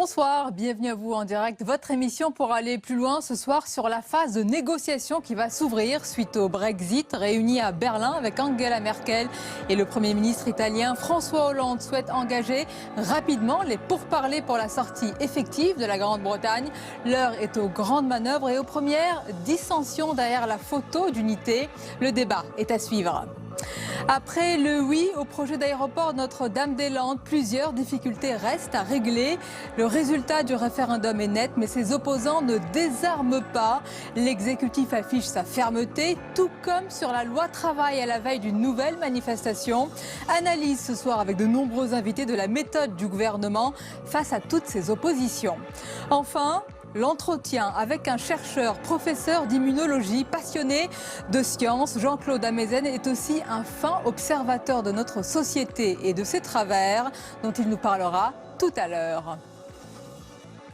Bonsoir, bienvenue à vous en direct. Votre émission pour aller plus loin ce soir sur la phase de négociation qui va s'ouvrir suite au Brexit, réunis à Berlin avec Angela Merkel et le Premier ministre italien François Hollande souhaite engager rapidement les pourparlers pour la sortie effective de la Grande-Bretagne. L'heure est aux grandes manœuvres et aux premières dissensions derrière la photo d'unité. Le débat est à suivre. Après le oui au projet d'aéroport Notre-Dame-des-Landes, plusieurs difficultés restent à régler. Le résultat du référendum est net, mais ses opposants ne désarment pas. L'exécutif affiche sa fermeté, tout comme sur la loi travail à la veille d'une nouvelle manifestation. Analyse ce soir avec de nombreux invités de la méthode du gouvernement face à toutes ces oppositions. Enfin, l'entretien avec un chercheur, professeur d'immunologie, passionné de sciences. Jean-Claude Amezen est aussi un fin observateur de notre société et de ses travers, dont il nous parlera tout à l'heure.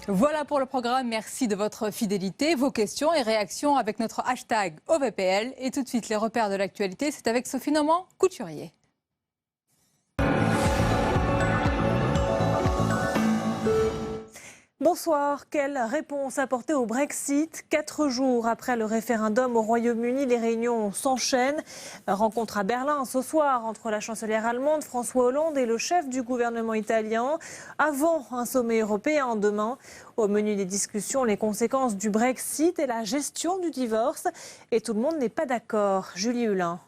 Voilà pour le programme, merci de votre fidélité, vos questions et réactions avec notre hashtag OVPL. Et tout de suite, les repères de l'actualité, c'est avec Sophie Normand-Couturier. Bonsoir. Quelle réponse apporter au Brexit? 4 jours après le référendum au Royaume-Uni, les réunions s'enchaînent. Rencontre à Berlin ce soir entre la chancelière allemande François Hollande et le chef du gouvernement italien. Avant un sommet européen demain. Au menu des discussions, les conséquences du Brexit et la gestion du divorce. Et tout le monde n'est pas d'accord. Julie Hulin.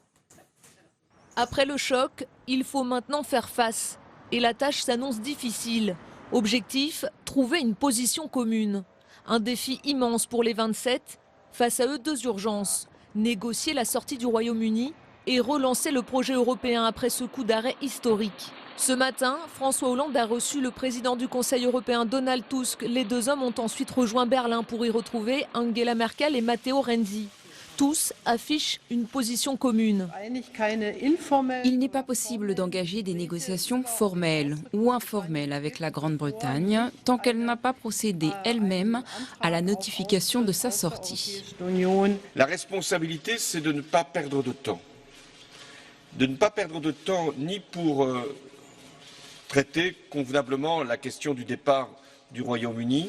Après le choc, il faut maintenant faire face. Et la tâche s'annonce difficile. Objectif, trouver une position commune. Un défi immense pour les 27. Face à eux, 2 urgences. Négocier la sortie du Royaume-Uni et relancer le projet européen après ce coup d'arrêt historique. Ce matin, François Hollande a reçu le président du Conseil européen Donald Tusk. Les 2 hommes ont ensuite rejoint Berlin pour y retrouver Angela Merkel et Matteo Renzi. Tous affichent une position commune. Il n'est pas possible d'engager des négociations formelles ou informelles avec la Grande-Bretagne tant qu'elle n'a pas procédé elle-même à la notification de sa sortie. La responsabilité, c'est de ne pas perdre de temps. De ne pas perdre de temps ni pour traiter convenablement la question du départ du Royaume-Uni,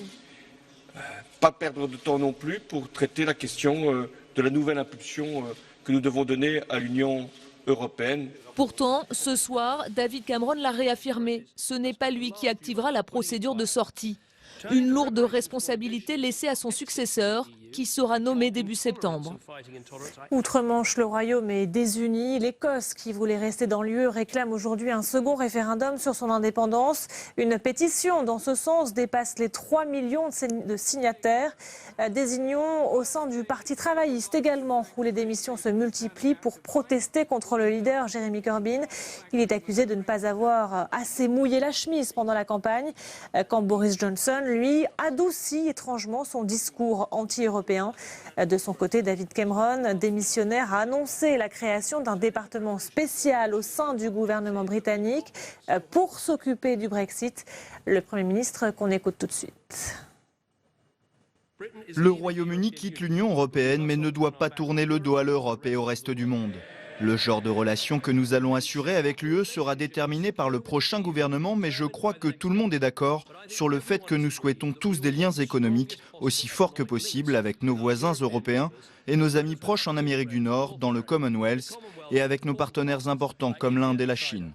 pas perdre de temps non plus pour traiter la question de la nouvelle impulsion que nous devons donner à l'Union européenne. Pourtant, ce soir, David Cameron l'a réaffirmé. Ce n'est pas lui qui activera la procédure de sortie. Une lourde responsabilité laissée à son successeur, qui sera nommé début septembre. Outre-Manche, le Royaume est désuni. L'Écosse, qui voulait rester dans l'UE, réclame aujourd'hui un second référendum sur son indépendance. Une pétition dans ce sens dépasse les 3 millions de signataires. Des unions au sein du Parti travailliste également, où les démissions se multiplient pour protester contre le leader Jeremy Corbyn. Il est accusé de ne pas avoir assez mouillé la chemise pendant la campagne, quand Boris Johnson, lui, adoucit étrangement son discours anti-européen. De son côté, David Cameron, démissionnaire, a annoncé la création d'un département spécial au sein du gouvernement britannique pour s'occuper du Brexit. Le Premier ministre qu'on écoute tout de suite. Le Royaume-Uni quitte l'Union européenne mais ne doit pas tourner le dos à l'Europe et au reste du monde. Le genre de relation que nous allons assurer avec l'UE sera déterminé par le prochain gouvernement, mais je crois que tout le monde est d'accord sur le fait que nous souhaitons tous des liens économiques aussi forts que possible avec nos voisins européens et nos amis proches en Amérique du Nord, dans le Commonwealth et avec nos partenaires importants comme l'Inde et la Chine.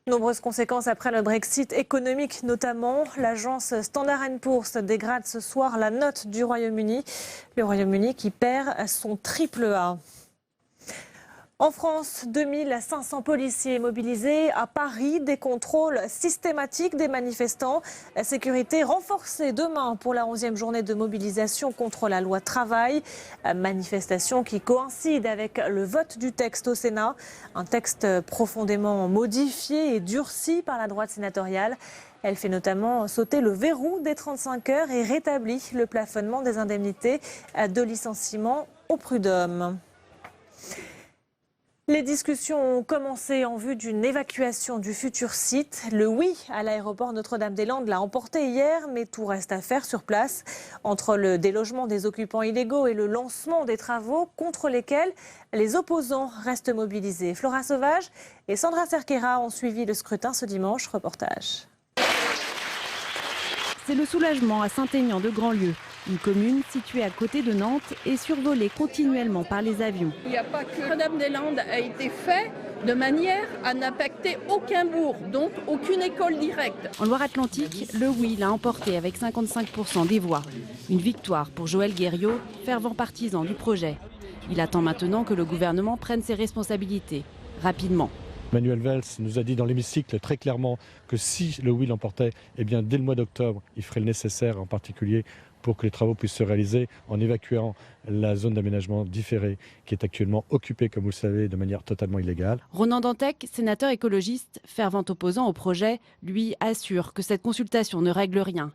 Nombreuses conséquences après le Brexit économique notamment. L'agence Standard & Poor's dégrade ce soir la note du Royaume-Uni. Le Royaume-Uni qui perd son triple A. En France, 2500 policiers mobilisés. À Paris, des contrôles systématiques des manifestants. La sécurité renforcée demain pour la 11e journée de mobilisation contre la loi travail. Manifestation qui coïncide avec le vote du texte au Sénat. Un texte profondément modifié et durci par la droite sénatoriale. Elle fait notamment sauter le verrou des 35 heures et rétablit le plafonnement des indemnités de licenciement au prud'homme. Les discussions ont commencé en vue d'une évacuation du futur site. Le oui à l'aéroport Notre-Dame-des-Landes l'a emporté hier, mais tout reste à faire sur place. Entre le délogement des occupants illégaux et le lancement des travaux contre lesquels les opposants restent mobilisés. Flora Sauvage et Sandra Cerquera ont suivi le scrutin ce dimanche. Reportage. C'est le soulagement à Saint-Aignan-de-Grandlieu, une commune située à côté de Nantes et survolée continuellement par les avions. Il n'y a pas que Notre-Dame-des-Landes a été fait de manière à n'impacter aucun bourg, donc aucune école directe. En Loire-Atlantique, le oui l'a emporté avec 55% des voix. Une victoire pour Joël Guerriot, fervent partisan du projet. Il attend maintenant que le gouvernement prenne ses responsabilités, rapidement. Manuel Valls nous a dit dans l'hémicycle très clairement que si le oui l'emportait, eh bien dès le mois d'octobre, il ferait le nécessaire, en particulier pour que les travaux puissent se réaliser en évacuant la zone d'aménagement différé qui est actuellement occupée, comme vous le savez, de manière totalement illégale. Ronan Dantec, sénateur écologiste, fervent opposant au projet, lui assure que cette consultation ne règle rien.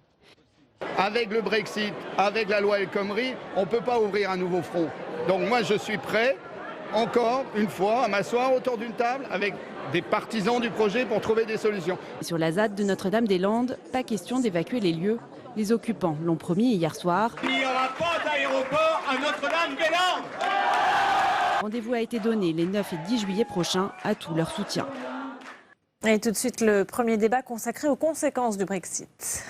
Avec le Brexit, avec la loi El Khomri, on ne peut pas ouvrir un nouveau front. Donc moi je suis prêt, encore une fois, à m'asseoir autour d'une table avec des partisans du projet pour trouver des solutions. Sur la ZAD de Notre-Dame-des-Landes, pas question d'évacuer les lieux. Les occupants l'ont promis hier soir. Il n'y aura pas d'aéroport à Notre-Dame-des-Landes. Rendez-vous a été donné les 9 et 10 juillet prochains à tout leur soutien. Et tout de suite, le premier débat consacré aux conséquences du Brexit.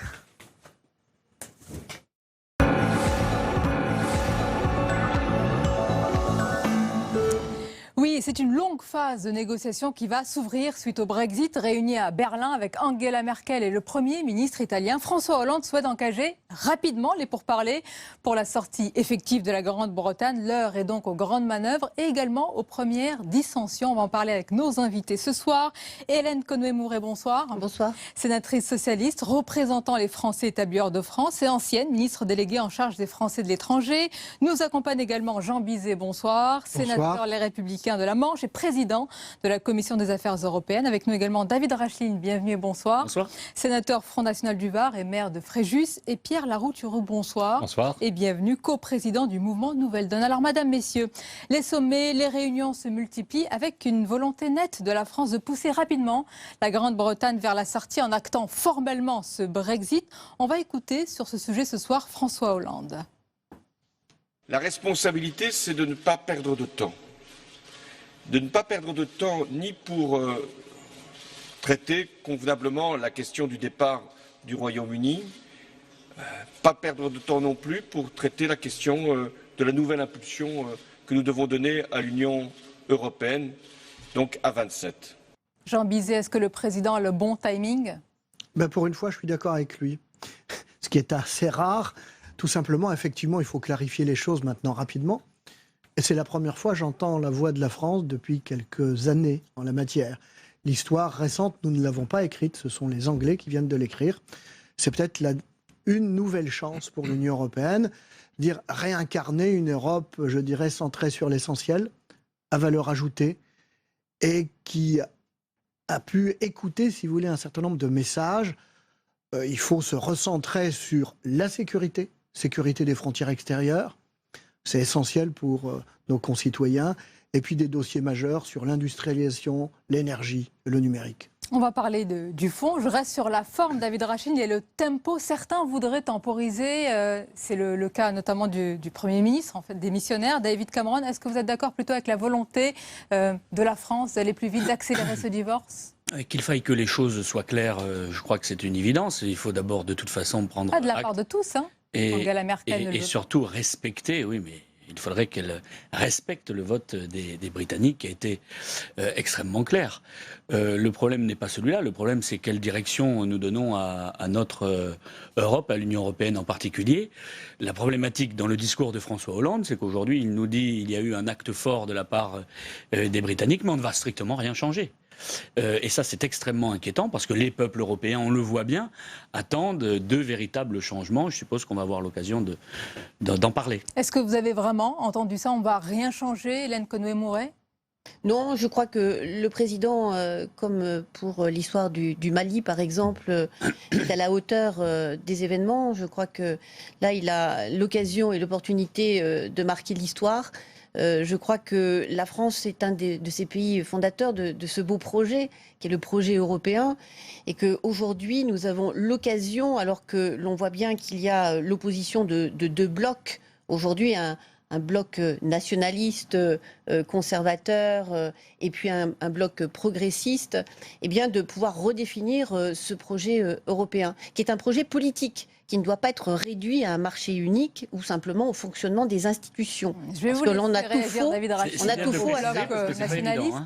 Oui, c'est une longue phase de négociation qui va s'ouvrir suite au Brexit, réunis à Berlin avec Angela Merkel et le Premier ministre italien. François Hollande souhaite engager rapidement les pourparlers pour la sortie effective de la Grande-Bretagne. L'heure est donc aux grandes manœuvres et également aux premières dissensions. On va en parler avec nos invités ce soir. Hélène Conway-Mouret, bonsoir. Bonsoir. Sénatrice socialiste, représentant les Français établis hors de France et ancienne ministre déléguée en charge des Français de l'étranger. Nous accompagne également Jean Bizet, bonsoir. Sénateur Les Républicains de la Manche et président de la Commission des Affaires européennes. Avec nous également David Racheline, bienvenue et bonsoir. Bonsoir. Sénateur Front National du Var et maire de Fréjus. Et Pierre Larouturou, bonsoir. Bonsoir. Et bienvenue, coprésident du mouvement Nouvelle Donne. Alors madame, messieurs, les sommets, les réunions se multiplient avec une volonté nette de la France de pousser rapidement la Grande-Bretagne vers la sortie en actant formellement ce Brexit. On va écouter sur ce sujet ce soir François Hollande. La responsabilité, c'est de ne pas perdre de temps. De ne pas perdre de temps ni pour traiter convenablement la question du départ du Royaume-Uni, pas perdre de temps non plus pour traiter la question de la nouvelle impulsion que nous devons donner à l'Union européenne, donc à 27. Jean Bizet, est-ce que le président a le bon timing ? Pour une fois, je suis d'accord avec lui. Ce qui est assez rare, tout simplement, effectivement, il faut clarifier les choses maintenant rapidement. Et c'est la première fois que j'entends la voix de la France depuis quelques années en la matière. L'histoire récente, nous ne l'avons pas écrite, ce sont les Anglais qui viennent de l'écrire. C'est peut-être une nouvelle chance pour l'Union européenne, dire réincarner une Europe, je dirais, centrée sur l'essentiel, à valeur ajoutée, et qui a pu écouter, si vous voulez, un certain nombre de messages. Il faut se recentrer sur la sécurité des frontières extérieures. C'est essentiel pour nos concitoyens. Et puis des dossiers majeurs sur l'industrialisation, l'énergie, le numérique. On va parler du fond. Je reste sur la forme, David Rachine. Il y a le tempo. Certains voudraient temporiser. C'est le cas notamment du Premier ministre, en fait, démissionnaire, David Cameron. Est-ce que vous êtes d'accord plutôt avec la volonté de la France d'aller plus vite, d'accélérer ce divorce ? Qu'il faille que les choses soient claires, je crois que c'est une évidence. Il faut d'abord de toute façon prendre pas de la acte. Part de tous, hein. Angela Merkel et surtout respecter, oui, mais il faudrait qu'elle respecte le vote des Britanniques qui a été extrêmement clair. Le problème n'est pas celui-là, le problème c'est quelle direction nous donnons à notre Europe, à l'Union européenne en particulier. La problématique dans le discours de François Hollande, c'est qu'aujourd'hui il nous dit qu'il y a eu un acte fort de la part des Britanniques, mais on ne va strictement rien changer. Et ça, c'est extrêmement inquiétant parce que les peuples européens, on le voit bien, attendent de véritables changements. Je suppose qu'on va avoir l'occasion d'en parler. Est-ce que vous avez vraiment entendu ça ? On ne va rien changer, Hélène Conway-Mouret ? Non, je crois que le président, comme pour l'histoire du Mali par exemple, est à la hauteur des événements. Je crois que là, il a l'occasion et l'opportunité de marquer l'histoire. Je crois que la France est un de ces pays fondateurs de ce beau projet, qui est le projet européen, et qu'aujourd'hui, nous avons l'occasion, alors que l'on voit bien qu'il y a l'opposition de deux blocs, aujourd'hui un bloc nationaliste, conservateur, et puis un bloc progressiste, eh bien de pouvoir redéfinir ce projet européen, qui est un projet politique, qui ne doit pas être réduit à un marché unique ou simplement au fonctionnement des institutions. Je vais vous laisser réagir, David Rachin. On a tout faux à ça. Nationaliste.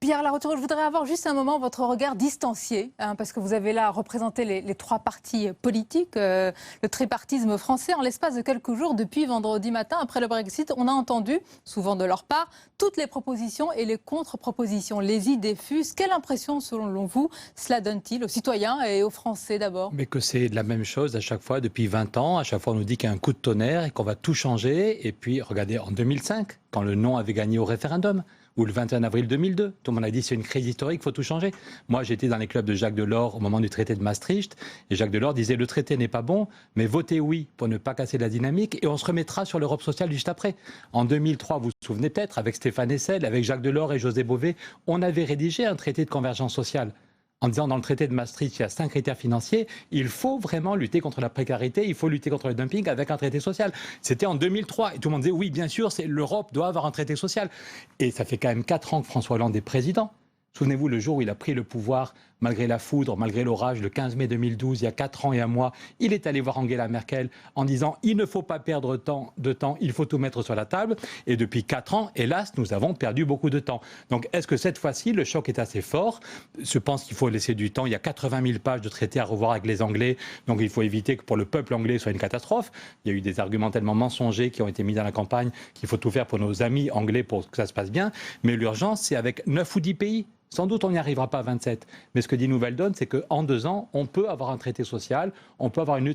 Pierre Larouturou, je voudrais avoir juste un moment votre regard distancié, parce que vous avez là représenté les trois partis politiques, le tripartisme français. En l'espace de quelques jours, depuis vendredi matin, après le Brexit, on a entendu, souvent de leur part, toutes les propositions et les contre-propositions. Les idées fusent. Quelle impression, selon vous, cela donne-t-il aux citoyens et aux Français d'abord ? Mais que c'est la même chose à chaque fois, depuis 20 ans. À chaque fois, on nous dit qu'il y a un coup de tonnerre et qu'on va tout changer. Et puis, regardez, en 2005, quand le non avait gagné au référendum, ou le 21 avril 2002. Tout le monde a dit c'est une crise historique, il faut tout changer. Moi, j'étais dans les clubs de Jacques Delors au moment du traité de Maastricht, et Jacques Delors disait le traité n'est pas bon, mais votez oui pour ne pas casser la dynamique, et on se remettra sur l'Europe sociale juste après. En 2003, vous vous souvenez peut-être, avec Stéphane Hessel, avec Jacques Delors et José Bové, on avait rédigé un traité de convergence sociale. En disant dans le traité de Maastricht, il y a 5 critères financiers, il faut vraiment lutter contre la précarité, il faut lutter contre le dumping avec un traité social. C'était en 2003 et tout le monde disait oui, bien sûr, l'Europe doit avoir un traité social. Et ça fait quand même 4 ans que François Hollande est président. Souvenez-vous, le jour où il a pris le pouvoir, malgré la foudre, malgré l'orage, le 15 mai 2012, il y a 4 ans et un mois, il est allé voir Angela Merkel en disant « il ne faut pas perdre de temps, il faut tout mettre sur la table ». Et depuis 4 ans, hélas, nous avons perdu beaucoup de temps. Donc est-ce que cette fois-ci, le choc est assez fort ? Je pense qu'il faut laisser du temps. Il y a 80 000 pages de traités à revoir avec les Anglais, donc il faut éviter que pour le peuple anglais, ce soit une catastrophe. Il y a eu des arguments tellement mensongers qui ont été mis dans la campagne qu'il faut tout faire pour nos amis anglais pour que ça se passe bien. Mais l'urgence, c'est avec 9 ou 10 pays. Sans doute, on n'y arrivera pas à 27. Mais ce que dit Nouvelle Donne, c'est qu'en 2 ans, on peut avoir un traité social, on peut avoir une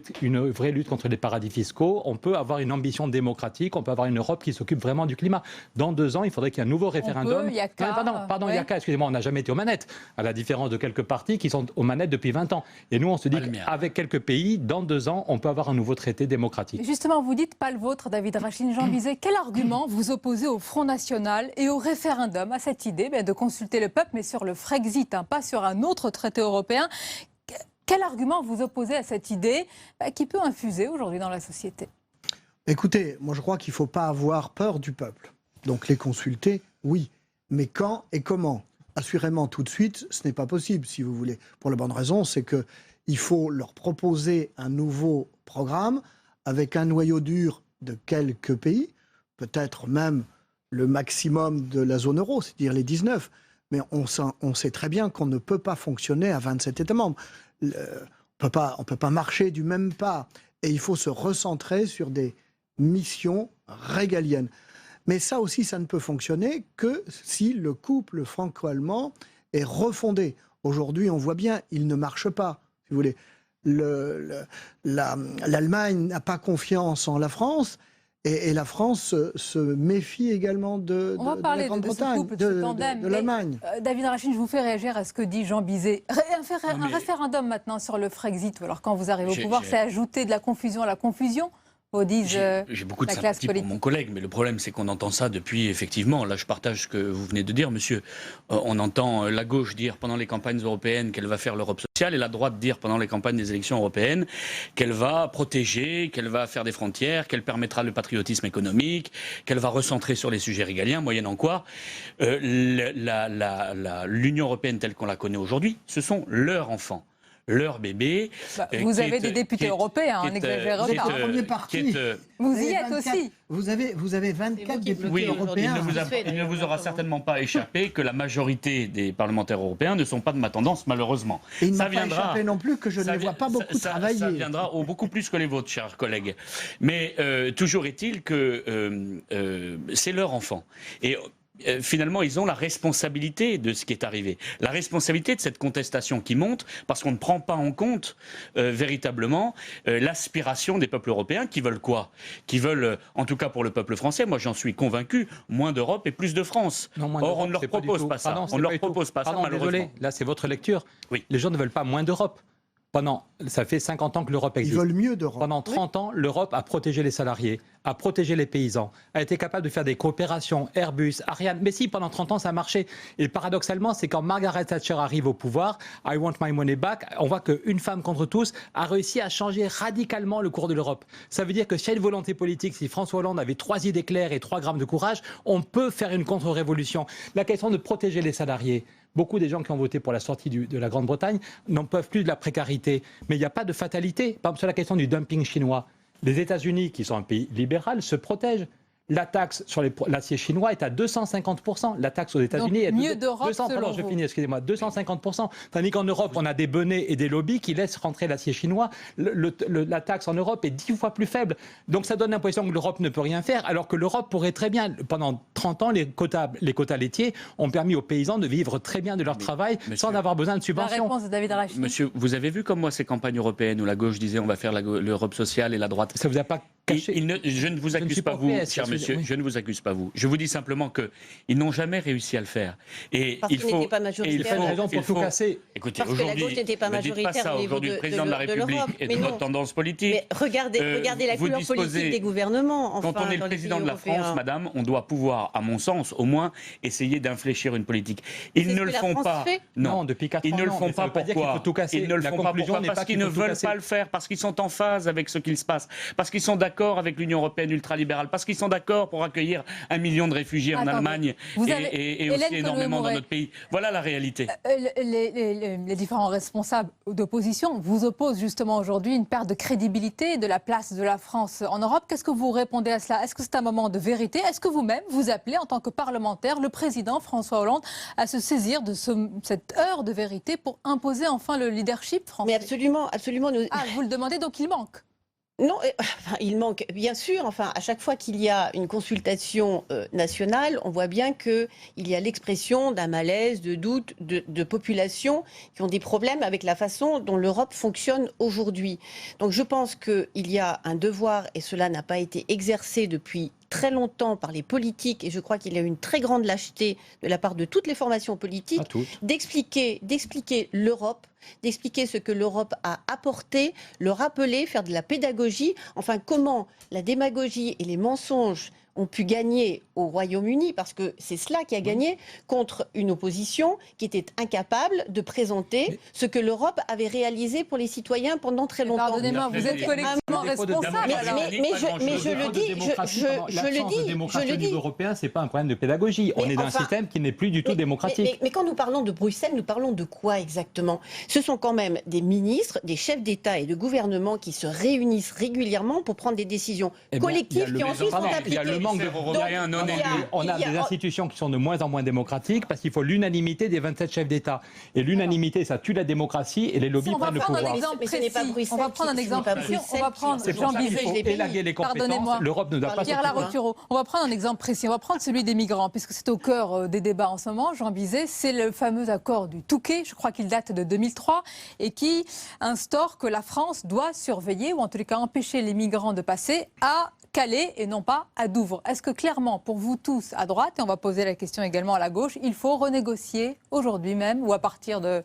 vraie lutte contre les paradis fiscaux, on peut avoir une ambition démocratique, on peut avoir une Europe qui s'occupe vraiment du climat. Dans 2 ans, il faudrait qu'il y ait un nouveau référendum. Il y a qu'à. Pardon, il y a qu'à, excusez-moi, on n'a jamais été aux manettes, à la différence de quelques partis qui sont aux manettes depuis 20 ans. Et nous, on se dit qu'avec quelques pays, dans 2 ans, on peut avoir un nouveau traité démocratique. Justement, vous dites pas le vôtre, David Rachin. Jean Bizet, quel argument vous opposez au Front National et au référendum, à cette idée de consulter le peuple, mais sur le Frexit, pas sur un autre traité européen. Quel argument vous opposez à cette idée qui peut infuser aujourd'hui dans la société ? Écoutez, moi je crois qu'il ne faut pas avoir peur du peuple. Donc les consulter, oui. Mais quand et comment ? Assurément, tout de suite, ce n'est pas possible, si vous voulez. Pour la bonne raison, c'est qu'il faut leur proposer un nouveau programme avec un noyau dur de quelques pays, peut-être même le maximum de la zone euro, c'est-à-dire les 19. Mais on sait très bien qu'on ne peut pas fonctionner à 27 États membres. On ne peut pas marcher du même pas. Et il faut se recentrer sur des missions régaliennes. Mais ça aussi, ça ne peut fonctionner que si le couple franco-allemand est refondé. Aujourd'hui, on voit bien, il ne marche pas. Si vous voulez, l'Allemagne n'a pas confiance en la France. Et la France se méfie également de la Grande-Bretagne, de l'Allemagne. David Rachin, je vous fais réagir à ce que dit Jean Bizet. Un référendum maintenant sur le Frexit, alors quand vous arrivez au pouvoir, c'est ajouter de la confusion à la confusion. J'ai beaucoup de sympathie pour mon collègue, mais le problème c'est qu'on entend ça depuis, effectivement, là je partage ce que vous venez de dire, monsieur, on entend la gauche dire pendant les campagnes européennes qu'elle va faire l'Europe sociale et la droite dire pendant les campagnes des élections européennes qu'elle va protéger, qu'elle va faire des frontières, qu'elle permettra le patriotisme économique, qu'elle va recentrer sur les sujets régaliens, moyennant quoi l'Union européenne telle qu'on la connaît aujourd'hui, ce sont leurs enfants. Leur bébé. Vous avez des députés européens, n'exagérez pas. Premier parti. Vous y êtes aussi. Vous avez 24 députés européens. Il ne vous aura certainement pas échappé que la majorité des parlementaires européens ne sont pas de ma tendance, malheureusement. Et il ne m'a pas échappé non plus que je ne les vois pas beaucoup travailler. Ça viendra beaucoup plus que les vôtres, chers collègues. Mais toujours est-il que c'est leur enfant. Et finalement, ils ont la responsabilité de ce qui est arrivé. La responsabilité de cette contestation qui monte parce qu'on ne prend pas en compte véritablement l'aspiration des peuples européens qui veulent quoi ? Qui veulent, en tout cas pour le peuple français, moi j'en suis convaincu, moins d'Europe et plus de France. Or, on ne leur propose pas ça. On ne leur propose pas ça, malheureusement. Désolé, là c'est votre lecture. Oui. Les gens ne veulent pas moins d'Europe. Ça fait 50 ans que l'Europe existe. Ils veulent mieux d'Europe. Pendant 30 ans, l'Europe a protégé les salariés, a protégé les paysans, a été capable de faire des coopérations, Airbus, Ariane. Mais si, pendant 30 ans, ça a marché. Et paradoxalement, c'est quand Margaret Thatcher arrive au pouvoir, I want my money back, on voit qu'une femme contre tous a réussi à changer radicalement le cours de l'Europe. Ça veut dire que s'il y a une volonté politique, si François Hollande avait 3 idées claires et 3 grammes de courage, on peut faire une contre-révolution. La question de protéger les salariés, Beaucoup des gens qui ont voté pour la sortie de la Grande-Bretagne n'en peuvent plus de la précarité. Mais il n'y a pas de fatalité. Par exemple, sur la question du dumping chinois, les États-Unis, qui sont un pays libéral, se protègent. La taxe sur l'acier chinois est à 250%. La taxe aux États-Unis est mieux d'Europe, 200, pardon, je finis, excusez-moi, 250%. Tandis qu'en Europe, on a des benets et des lobbies qui laissent rentrer l'acier chinois. La taxe en Europe est 10 fois plus faible. Donc ça donne l'impression que l'Europe ne peut rien faire, alors que l'Europe pourrait très bien. Pendant 30 ans, les quotas laitiers ont permis aux paysans de vivre très bien de leur travail sans avoir besoin de subventions. La réponse de David Rachid. Monsieur, vous avez vu comme moi ces campagnes européennes où la gauche disait on va faire l'Europe sociale et la droite. Ça vous a pas caché? Je ne vous accuse pas, vous, cher monsieur. Oui. Je ne vous accuse pas, vous. Je vous dis simplement qu'ils n'ont jamais réussi à le faire. Et parce qu'ils n'étaient pas majoritaires. Il faut tout casser. Écoutez, parce que la gauche n'était pas majoritaire au niveau du président de la République et de notre tendance politique. Mais regardez la couleur politique des gouvernements. Enfin, quand on est le président de la France, madame, on doit pouvoir, à mon sens, au moins, essayer d'infléchir une politique. Ils ne le font pas. Non, depuis 4 ans. Ils ne le font pas. Pourquoi? Ils ne le font pas. Pourquoi? Parce qu'ils ne veulent pas le faire, parce qu'ils sont en phase avec ce qu'il se passe, parce qu'ils sont d'accord avec l'Union européenne ultralibérale, parce qu'ils sont d'accord pour accueillir 1 million de réfugiés en Allemagne et aussi énormément dans notre pays. Voilà la réalité. Les différents responsables d'opposition vous opposent justement aujourd'hui une perte de crédibilité de la place de la France en Europe. Qu'est-ce que vous répondez à cela? Est-ce que c'est un moment de vérité? Est-ce que vous-même, vous appelez en tant que parlementaire le président François Hollande à se saisir de cette heure de vérité pour imposer enfin le leadership français? Mais absolument, absolument. Ah, vous le demandez, donc il manque? Non, enfin, il manque, bien sûr. Enfin, à chaque fois qu'il y a une consultation nationale, on voit bien qu'il y a l'expression d'un malaise, de doute, de populations qui ont des problèmes avec la façon dont l'Europe fonctionne aujourd'hui. Donc je pense qu'il y a un devoir, et cela n'a pas été exercé depuis très longtemps par les politiques, et je crois qu'il y a une très grande lâcheté de la part de toutes les formations politiques, d'expliquer l'Europe, d'expliquer ce que l'Europe a apporté, le rappeler, faire de la pédagogie, enfin comment la démagogie et les mensonges ont pu gagner au Royaume-Uni, parce que c'est cela qui a gagné, contre une opposition qui était incapable de présenter ce que l'Europe avait réalisé pour les citoyens pendant très longtemps. Pardonnez-moi, vous êtes collectivement responsable. Mais je le dis, au niveau européen, c'est pas un problème de pédagogie. On est dans un système qui n'est plus du tout démocratique. Mais quand nous parlons de Bruxelles, nous parlons de quoi exactement? Ce sont quand même des ministres, des chefs d'État et de gouvernement qui se réunissent régulièrement pour prendre des décisions collectives qui ensuite sont appliquées. On a des institutions qui sont de moins en moins démocratiques parce qu'il faut l'unanimité des 27 chefs d'État. Et l'unanimité, ça tue la démocratie et les lobbies prennent le pouvoir. On va prendre un exemple précis. On va prendre Jean Bizet. Élaguer les compétences. L'Europe ne doit pas Pierre Larotureau. On va prendre un exemple précis. On va prendre celui des migrants, puisque c'est au cœur des débats en ce moment. Jean Bizet, c'est le fameux accord du Touquet, je crois qu'il date de 2003, et qui instaure que la France doit surveiller, ou en tous les cas empêcher les migrants de passer à Calais et non pas à Douvres. Est-ce que clairement, pour vous tous à droite, et on va poser la question également à la gauche, il faut renégocier aujourd'hui même ou à partir de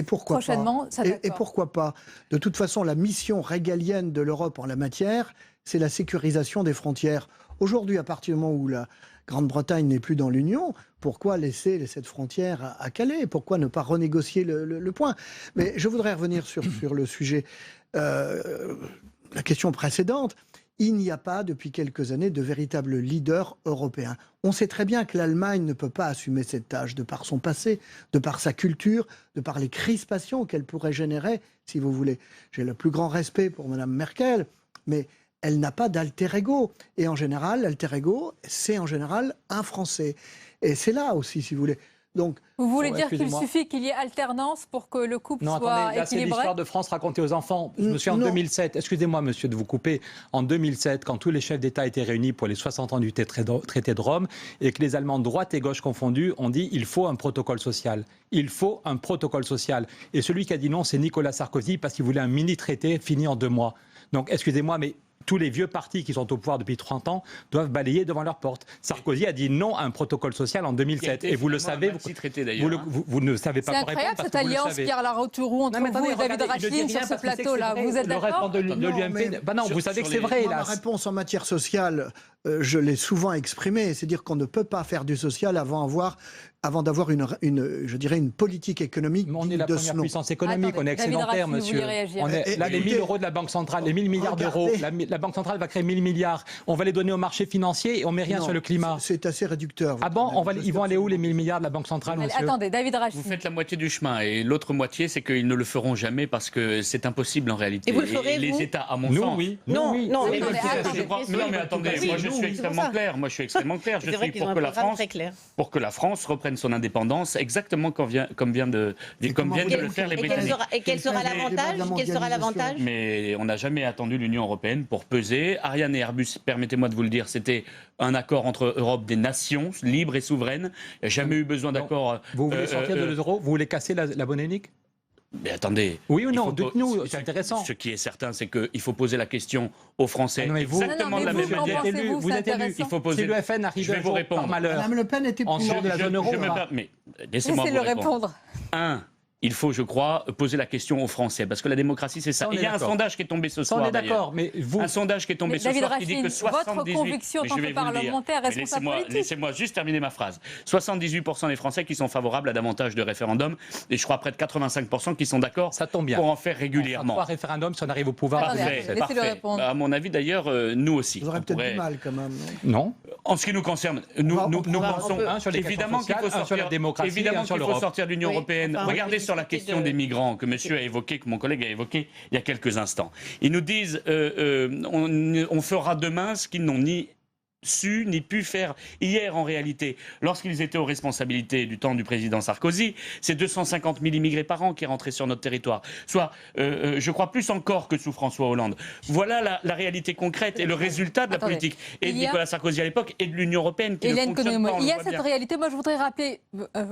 prochainement cet accord? Et pourquoi pas? De toute façon, la mission régalienne de l'Europe en la matière, c'est la sécurisation des frontières. Aujourd'hui, à partir du moment où la Grande-Bretagne n'est plus dans l'Union, pourquoi laisser cette frontière à Calais? Pourquoi ne pas renégocier le point? Mais je voudrais revenir sur le sujet, la question précédente. Il n'y a pas, depuis quelques années, de véritable leader européen. On sait très bien que l'Allemagne ne peut pas assumer cette tâche de par son passé, de par sa culture, de par les crispations qu'elle pourrait générer, si vous voulez. J'ai le plus grand respect pour Mme Merkel, mais elle n'a pas d'alter ego. Et en général, l'alter ego, c'est en général un Français. Et c'est là aussi, si vous voulez. Donc, vous voulez dire qu'il suffit qu'il y ait alternance pour que le couple soit attendez, là, équilibré? C'est l'histoire de France racontée aux enfants. Je me souviens en 2007, excusez-moi monsieur de vous couper, en 2007, quand tous les chefs d'État étaient réunis pour les 60 ans du traité de Rome, et que les Allemands, droite et gauche confondus, ont dit il faut un protocole social. Il faut un protocole social. Et celui qui a dit non, c'est Nicolas Sarkozy, parce qu'il voulait un mini-traité fini en 2 mois. Donc, excusez-moi, mais tous les vieux partis qui sont au pouvoir depuis 30 ans doivent balayer devant leur porte. Sarkozy a dit non à un protocole social en 2007. Et vous le savez, vous ne savez pas quoi répondre. C'est incroyable cette alliance, Pierre Larotureau, entre vous et David Rachlin sur ce plateau-là. Vous êtes d'accord? De l'UMP, non, vous savez que c'est vrai. Ma réponse en matière sociale, je l'ai souvent exprimée, c'est-à-dire qu'on ne peut pas faire du social avant avoir avant d'avoir je dirais une politique économique. Mais on est la première puissance économique, on est excédentaire, monsieur. Là, les 1000 euros de la Banque centrale, les 1000 milliards d'euros, la Banque centrale va créer 1000 milliards. On va les donner au marché financier et on met rien sur le climat. C'est assez réducteur. Ah bon, ils vont aller où les 1000 milliards de la Banque centrale, monsieur? Attendez, David Rachid. Vous faites la moitié du chemin et l'autre moitié, c'est qu'ils ne le feront jamais parce que c'est impossible en réalité. Et vous le ferez, les vous États, à mon Nous, sens. oui. Non, mais attendez, moi je suis extrêmement clair. Moi je suis extrêmement clair. Je suis pour que la France reprenne son indépendance exactement comme viennent de le faire les Britanniques. Et quel sera l'avantage? Mais on n'a jamais attendu l'Union européenne pour peser. Ariane et Airbus, permettez-moi de vous le dire, c'était un accord entre Europe des nations libres et souveraines. Il n'y a jamais eu besoin d'accord. Vous voulez sortir de l'euro? Vous voulez casser la monnaie unique? Mais attendez. Oui ou non? Dites-nous, c'est intéressant. Ce qui est certain, c'est qu'il faut poser la question aux Français. Non, mais vous, exactement de la même manière. Vous êtes élu. Il faut poser. Si le FN arrive un jour par malheur. Madame Le Pen était en dehors de la zone euro. Mais laissez-moi vous répondre. Il faut, je crois, poser la question aux Français, parce que la démocratie, c'est ça. Il y a un sondage qui est tombé ce soir. On est d'accord, mais vous... Un sondage qui est tombé ce soir qui dit que 78%... Votre conviction, tant que parlementaire, responsable politique. Laissez-moi juste terminer ma phrase. 78% des Français qui sont favorables à davantage de référendums, et je crois près de 85% qui sont d'accord pour en faire régulièrement. 3 référendums si on arrive au pouvoir. Parfait. À mon avis, d'ailleurs, nous aussi. Vous aurez peut-être du mal, quand même. Non. En ce qui nous concerne, nous pensons évidemment qu'il faut sortir de l'Union européenne. Regardez sur la question des migrants que monsieur a évoqué, que mon collègue a évoqué il y a quelques instants. Ils nous disent on fera demain ce qu'ils n'ont ni su ni pu faire hier en réalité. Lorsqu'ils étaient aux responsabilités du temps du président Sarkozy, c'est 250 000 immigrés par an qui rentraient sur notre territoire. Soit, je crois, plus encore que sous François Hollande. Voilà la réalité concrète et le résultat de la politique et de Nicolas Sarkozy à l'époque et de l'Union européenne qui ne fonctionne pas. Il y a cette réalité. Moi, je voudrais rappeler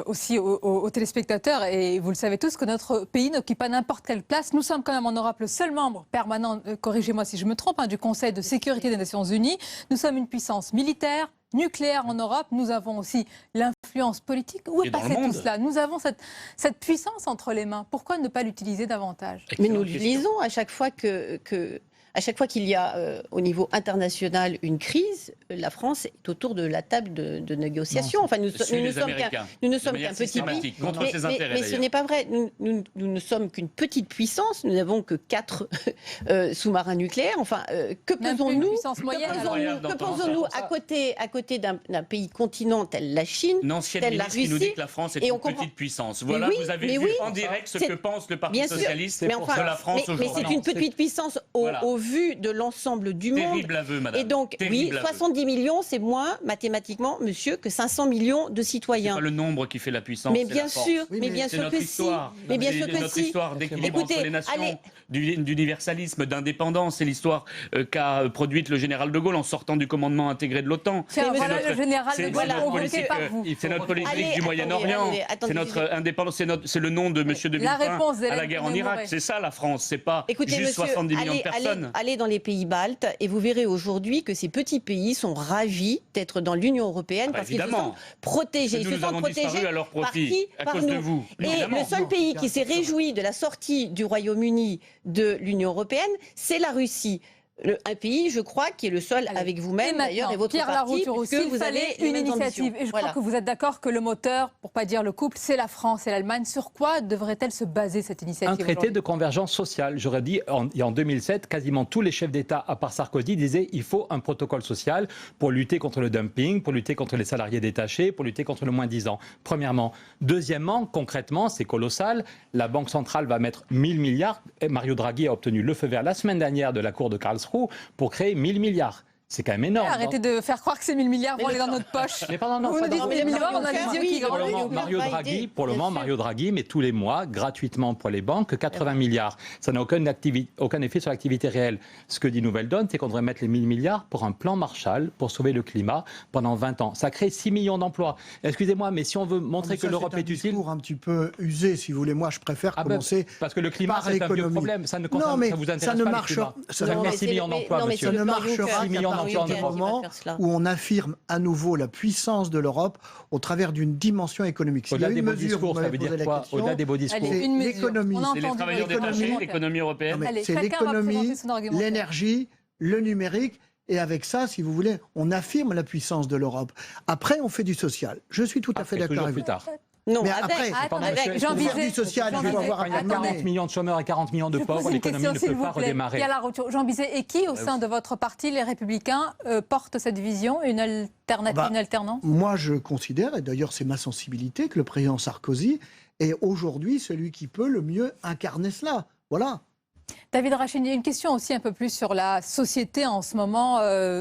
aussi aux téléspectateurs, et vous le savez tous, que notre pays n'occupe pas n'importe quelle place. Nous sommes quand même en Europe le seul membre permanent, corrigez-moi si je me trompe, du Conseil de sécurité des Nations Unies. Nous sommes une puissance militaire, nucléaire en Europe, nous avons aussi l'influence politique. Où est passé tout cela? Nous avons cette puissance entre les mains. Pourquoi ne pas l'utiliser davantage? Mais nous l'utilisons à chaque fois à chaque fois qu'il y a au niveau international une crise, la France est autour de la table de négociation. Enfin, nous ne sommes qu'un petit pays. Mais ce n'est pas vrai. Nous ne sommes qu'une petite puissance. Nous n'avons que 4 sous-marins nucléaires. Enfin, que pensons-nous à côté d'un pays continent tel la Chine, tel la Russie, qui nous dit que la France est une petite puissance. Voilà, vous avez vu en direct ce que pense le Parti socialiste de la France aujourd'hui. Mais c'est une petite puissance au vu de l'ensemble du monde. Terrible aveu, madame. Et donc, oui, 70 millions, c'est moins, mathématiquement, monsieur, que 500 millions de citoyens. C'est pas le nombre qui fait la puissance, mais bien sûr, mais bien sûr que si. Mais bien sûr que si. Notre histoire d'équilibre entre les nations, d'universalisme, d'indépendance, c'est l'histoire qu'a produite le général de Gaulle en sortant du commandement intégré de l'OTAN. C'est notre politique du Moyen-Orient. C'est notre indépendance. C'est le nom de monsieur de Villepin à la guerre en Irak. C'est ça la France. C'est pas juste 70 millions de personnes. Allez dans les pays baltes et vous verrez aujourd'hui que ces petits pays sont ravis d'être dans l'Union européenne parce qu'ils se sentent protégés. Ils se sentent protégés à leur profit, à cause de vous. Et le seul pays qui s'est réjoui de la sortie du Royaume-Uni de l'Union européenne, c'est la Russie. Un pays, je crois, qui est le seul avec vous-même, d'ailleurs, et votre Pierre parti, que vous avez une initiative. Et je crois que vous êtes d'accord que le moteur, pour pas dire le couple, c'est la France et l'Allemagne. Sur quoi devrait-elle se baser, cette initiative? Un traité de convergence sociale. J'aurais dit, en 2007, quasiment tous les chefs d'État, à part Sarkozy, disaient il faut un protocole social pour lutter contre le dumping, pour lutter contre les salariés détachés, pour lutter contre le moins-disant. Premièrement. Deuxièmement, concrètement, c'est colossal. La Banque centrale va mettre 1000 milliards. Et Mario Draghi a obtenu le feu vert la semaine dernière de la Cour de Karlsruhe pour créer 1000 milliards. C'est quand même énorme. Arrêtez de faire croire que ces 1000 milliards vont aller dans notre poche. Mais pardon, non, vous nous dites 1000 milliards, on a les yeux qui grandissent. Pour le moment, Mario Draghi met tous les mois, gratuitement pour les banques, 80 milliards. Ça n'a aucun effet sur l'activité réelle. Ce que dit Nouvelle Donne, c'est qu'on devrait mettre les 1000 milliards pour un plan Marshall pour sauver le climat pendant 20 ans. Ça crée 6 millions d'emplois. Excusez-moi, mais si on veut montrer que l'Europe est utile... C'est un discours un petit peu usé, si vous voulez. Moi, je préfère commencer parce que le climat, c'est un vieux problème. Ça ne concerne, ça vous intéresse ça ne pas, marche, ça ne marche 6 millions d'emplois, monsieur. Ça ne marchera 6 millions d'emplois en Europe. Où on affirme à nouveau la puissance de l'Europe au travers d'une dimension économique. Au-delà des beaux discours, ça veut dire quoi? Au-delà des beaux discours, c'est l'économie. C'est les travailleurs détachés, l'économie européenne. C'est l'économie, l'énergie, le numérique Et avec ça, si vous voulez, on affirme la puissance de l'Europe. Après, on fait du social. Je suis tout à fait d'accord avec vous. Non, mais avec, après, Jean faire Bizet, du social, il faut avoir il y a 40 millions de chômeurs et 40 millions de pauvres, l'économie ne peut pas redémarrer. Il y a la rupture. Jean Bizet, et qui, au sein de votre parti, les Républicains, porte cette vision, une alternative, une alternance? Moi, je considère, et d'ailleurs c'est ma sensibilité, que le président Sarkozy est aujourd'hui celui qui peut le mieux incarner cela. Voilà. David Racheni, une question aussi un peu plus sur la société en ce moment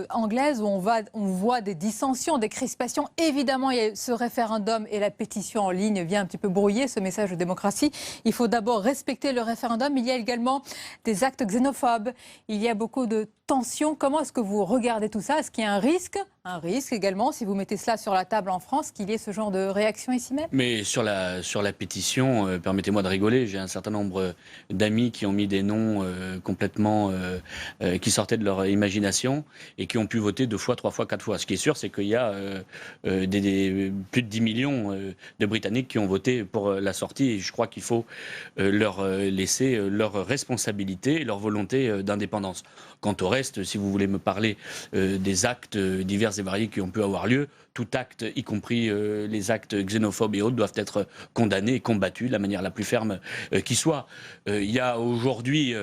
anglaise où on voit des dissensions, des crispations. Évidemment, il y a ce référendum et la pétition en ligne vient un petit peu brouiller ce message de démocratie. Il faut d'abord respecter le référendum. Il y a également des actes xénophobes. Il y a beaucoup de tensions. Comment est-ce que vous regardez tout ça? Est-ce qu'il y a un risque également, si vous mettez cela sur la table en France, qu'il y ait ce genre de réaction ici même? Mais sur la pétition, permettez-moi de rigoler, j'ai un certain nombre d'amis qui ont mis des noms complètement qui sortaient de leur imagination et qui ont pu voter 2 fois, 3 fois, 4 fois. Ce qui est sûr, c'est qu'il y a plus de 10 millions de Britanniques qui ont voté pour la sortie et je crois qu'il faut leur laisser leur responsabilité et leur volonté d'indépendance. Quant au reste, si vous voulez me parler des actes divers et variés qui ont pu avoir lieu, tout acte, y compris les actes xénophobes et autres, doivent être condamnés et combattus de la manière la plus ferme qui soit. Il y a aujourd'hui,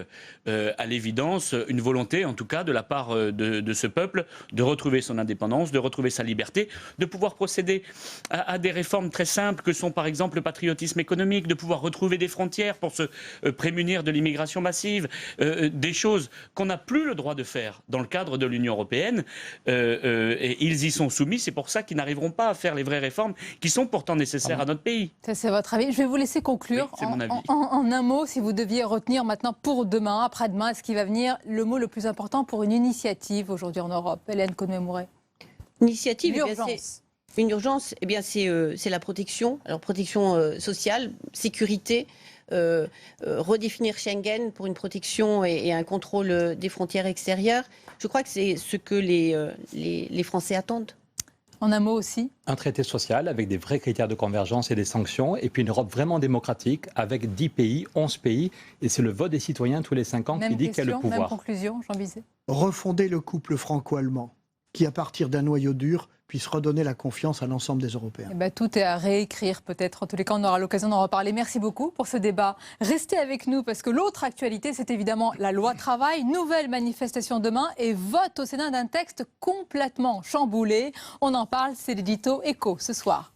à l'évidence, une volonté, en tout cas, de la part de ce peuple, de retrouver son indépendance, de retrouver sa liberté, de pouvoir procéder à des réformes très simples que sont, par exemple, le patriotisme économique, de pouvoir retrouver des frontières pour se prémunir de l'immigration massive, des choses qu'on n'a plus le droit de faire dans le cadre de l'Union européenne. Et ils y sont soumis, c'est pour ça qu'ils n'arriveront pas à faire les vraies réformes qui sont pourtant nécessaires à notre pays. Ça, c'est votre avis. Je vais vous laisser conclure. Oui, c'est mon avis. En un mot, si vous deviez retenir maintenant pour demain, après-demain, est-ce qu'il va venir le mot le plus important pour une initiative aujourd'hui en Europe? Hélène Conway-Mouret. Initiative, Une urgence, eh bien, c'est la protection. Alors, protection sociale, sécurité, redéfinir Schengen pour une protection et un contrôle des frontières extérieures. Je crois que c'est ce que les Français attendent. En un mot aussi. Un traité social avec des vrais critères de convergence et des sanctions, et puis une Europe vraiment démocratique avec 10 pays, 11 pays, et c'est le vote des citoyens tous les 5 ans qui dit quel est le pouvoir. Même conclusion, Jean Bizet. Refonder le couple franco-allemand, qui à partir d'un noyau dur puisse redonner la confiance à l'ensemble des Européens. Eh ben, tout est à réécrire peut-être. En tous les cas, on aura l'occasion d'en reparler. Merci beaucoup pour ce débat. Restez avec nous parce que l'autre actualité, c'est évidemment la loi travail. Nouvelle manifestation demain et vote au Sénat d'un texte complètement chamboulé. On en parle, c'est l'édito Écho ce soir.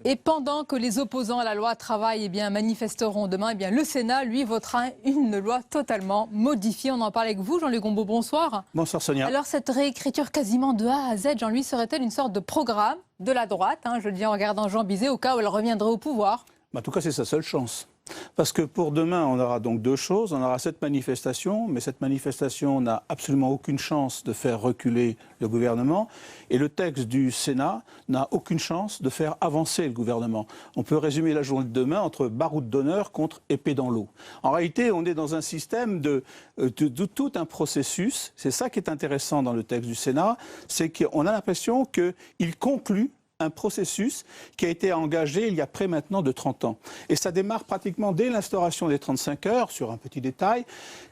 Et pendant que les opposants à la loi travail manifesteront demain, le Sénat, lui, votera une loi totalement modifiée. On en parle avec vous, Jean-Luc Gombault, bonsoir. Bonsoir Sonia. Alors cette réécriture quasiment de A à Z, Jean-Louis, serait-elle une sorte de programme de la droite, je le dis en regardant Jean Bizet, au cas où elle reviendrait au pouvoir? En tout cas, c'est sa seule chance. Parce que pour demain, on aura donc 2 choses. On aura cette manifestation, mais cette manifestation n'a absolument aucune chance de faire reculer le gouvernement. Et le texte du Sénat n'a aucune chance de faire avancer le gouvernement. On peut résumer la journée de demain entre baroud d'honneur contre épée dans l'eau. En réalité, on est dans un système de tout un processus. C'est ça qui est intéressant dans le texte du Sénat, c'est qu'on a l'impression qu'il conclut un processus qui a été engagé il y a près maintenant de 30 ans. Et ça démarre pratiquement dès l'instauration des 35 heures, sur un petit détail,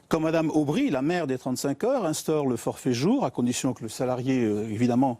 quand Mme Aubry, la mère des 35 heures, instaure le forfait jour, à condition que le salarié, évidemment,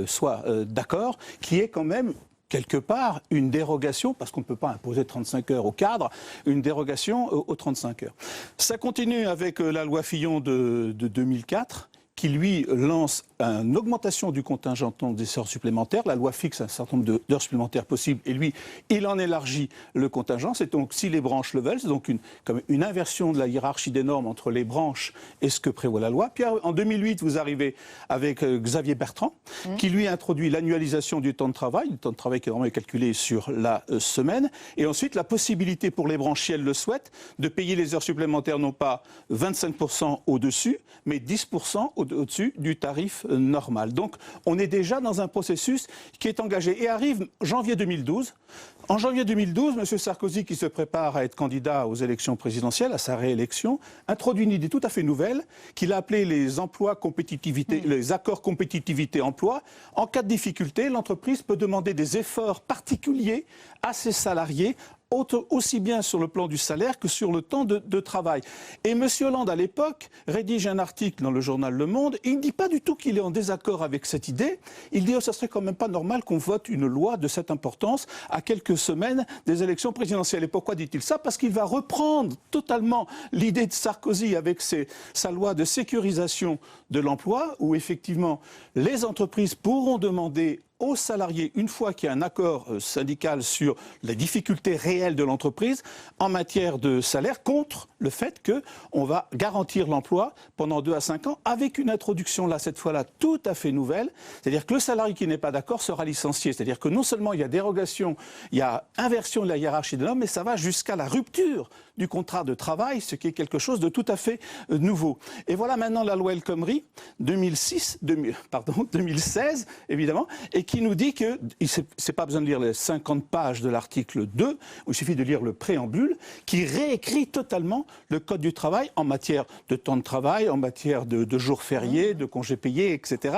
soit d'accord, qui est quand même quelque part une dérogation, parce qu'on ne peut pas imposer 35 heures au cadre, une dérogation aux 35 heures. Ça continue avec la loi Fillon de 2004, qui lui lance une augmentation du contingent des heures supplémentaires. La loi fixe un certain nombre d'heures supplémentaires possibles et lui, il en élargit le contingent. C'est donc, si les branches le veulent, c'est donc une inversion de la hiérarchie des normes entre les branches et ce que prévoit la loi. Puis en 2008, vous arrivez avec Xavier Bertrand, qui lui introduit l'annualisation du temps de travail qui est normalement calculé sur la semaine, et ensuite la possibilité pour les branches, si elles le souhaitent, de payer les heures supplémentaires non pas 25% au-dessus, mais 10% au-dessus du tarif normal. Donc on est déjà dans un processus qui est engagé. Et arrive janvier 2012. En janvier 2012, M. Sarkozy, qui se prépare à être candidat aux élections présidentielles, à sa réélection, introduit une idée tout à fait nouvelle qu'il a appelée les emplois compétitivité, les accords compétitivité-emploi. En cas de difficulté, l'entreprise peut demander des efforts particuliers à ses salariés aussi bien sur le plan du salaire que sur le temps de travail. Et M. Hollande, à l'époque, rédige un article dans le journal Le Monde. Il ne dit pas du tout qu'il est en désaccord avec cette idée. Il dit que ce serait quand même pas normal qu'on vote une loi de cette importance à quelques semaines des élections présidentielles. Et pourquoi dit-il ça? Parce qu'il va reprendre totalement l'idée de Sarkozy avec sa loi de sécurisation de l'emploi, où effectivement les entreprises pourront demander aux salariés, une fois qu'il y a un accord syndical sur les difficultés réelles de l'entreprise en matière de salaire, contre le fait qu'on va garantir l'emploi pendant 2 à 5 ans, avec une introduction là, cette fois-là, tout à fait nouvelle. C'est-à-dire que le salarié qui n'est pas d'accord sera licencié. C'est-à-dire que non seulement il y a dérogation, il y a inversion de la hiérarchie de l'homme, mais ça va jusqu'à la rupture du contrat de travail, ce qui est quelque chose de tout à fait nouveau. Et voilà maintenant la loi El Khomri 2016, évidemment, et qui nous dit que c'est pas besoin de lire les 50 pages de l'article 2, où il suffit de lire le préambule, qui réécrit totalement le Code du travail en matière de temps de travail, en matière de jours fériés, de congés payés, etc.,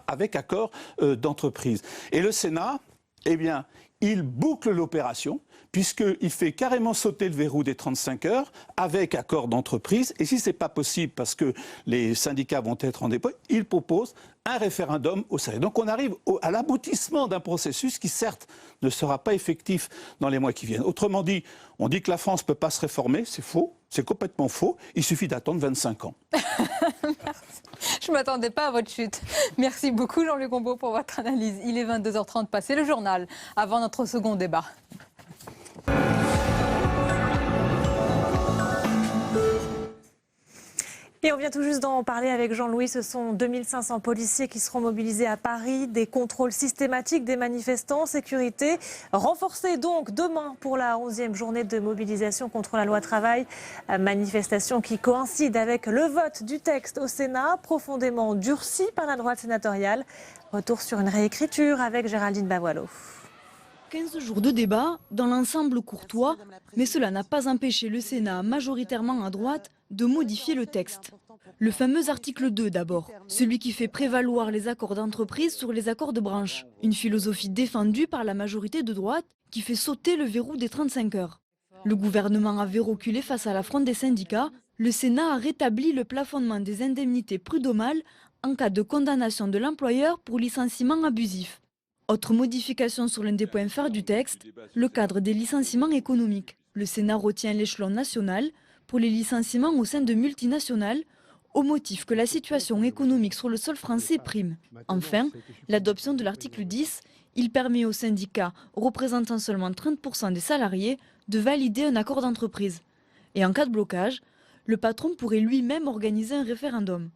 avec accord d'entreprise. Et le Sénat, eh bien, il boucle l'opération, puisqu'il fait carrément sauter le verrou des 35 heures avec accord d'entreprise. Et si ce n'est pas possible parce que les syndicats vont être en dépôt, il propose un référendum au Sénat. Donc on arrive à l'aboutissement d'un processus qui certes ne sera pas effectif dans les mois qui viennent. Autrement dit, on dit que la France ne peut pas se réformer, c'est faux, c'est complètement faux, il suffit d'attendre 25 ans. Je ne m'attendais pas à votre chute. Merci beaucoup Jean-Luc Combeau pour votre analyse. Il est 22h30, passé le journal avant notre second débat. Et on vient tout juste d'en parler avec Jean-Louis. Ce sont 2500 policiers qui seront mobilisés à Paris. Des contrôles systématiques des manifestants, sécurité renforcée donc demain pour la 11e journée de mobilisation contre la loi travail. Manifestation qui coïncide avec le vote du texte au Sénat, profondément durci par la droite sénatoriale. Retour sur une réécriture avec Géraldine Bavoileau. 15 jours de débat, dans l'ensemble courtois, mais cela n'a pas empêché le Sénat, majoritairement à droite, de modifier le texte. Le fameux article 2 d'abord, celui qui fait prévaloir les accords d'entreprise sur les accords de branche. Une philosophie défendue par la majorité de droite qui fait sauter le verrou des 35 heures. Le gouvernement avait reculé face à la fronde des syndicats. Le Sénat a rétabli le plafonnement des indemnités prud'homales en cas de condamnation de l'employeur pour licenciement abusif. Autre modification sur l'un des points phares du texte, le cadre des licenciements économiques. Le Sénat retient l'échelon national pour les licenciements au sein de multinationales, au motif que la situation économique sur le sol français prime. Enfin, l'adoption de l'article 10, il permet aux syndicats, représentant seulement 30% des salariés, de valider un accord d'entreprise. Et en cas de blocage, le patron pourrait lui-même organiser un référendum.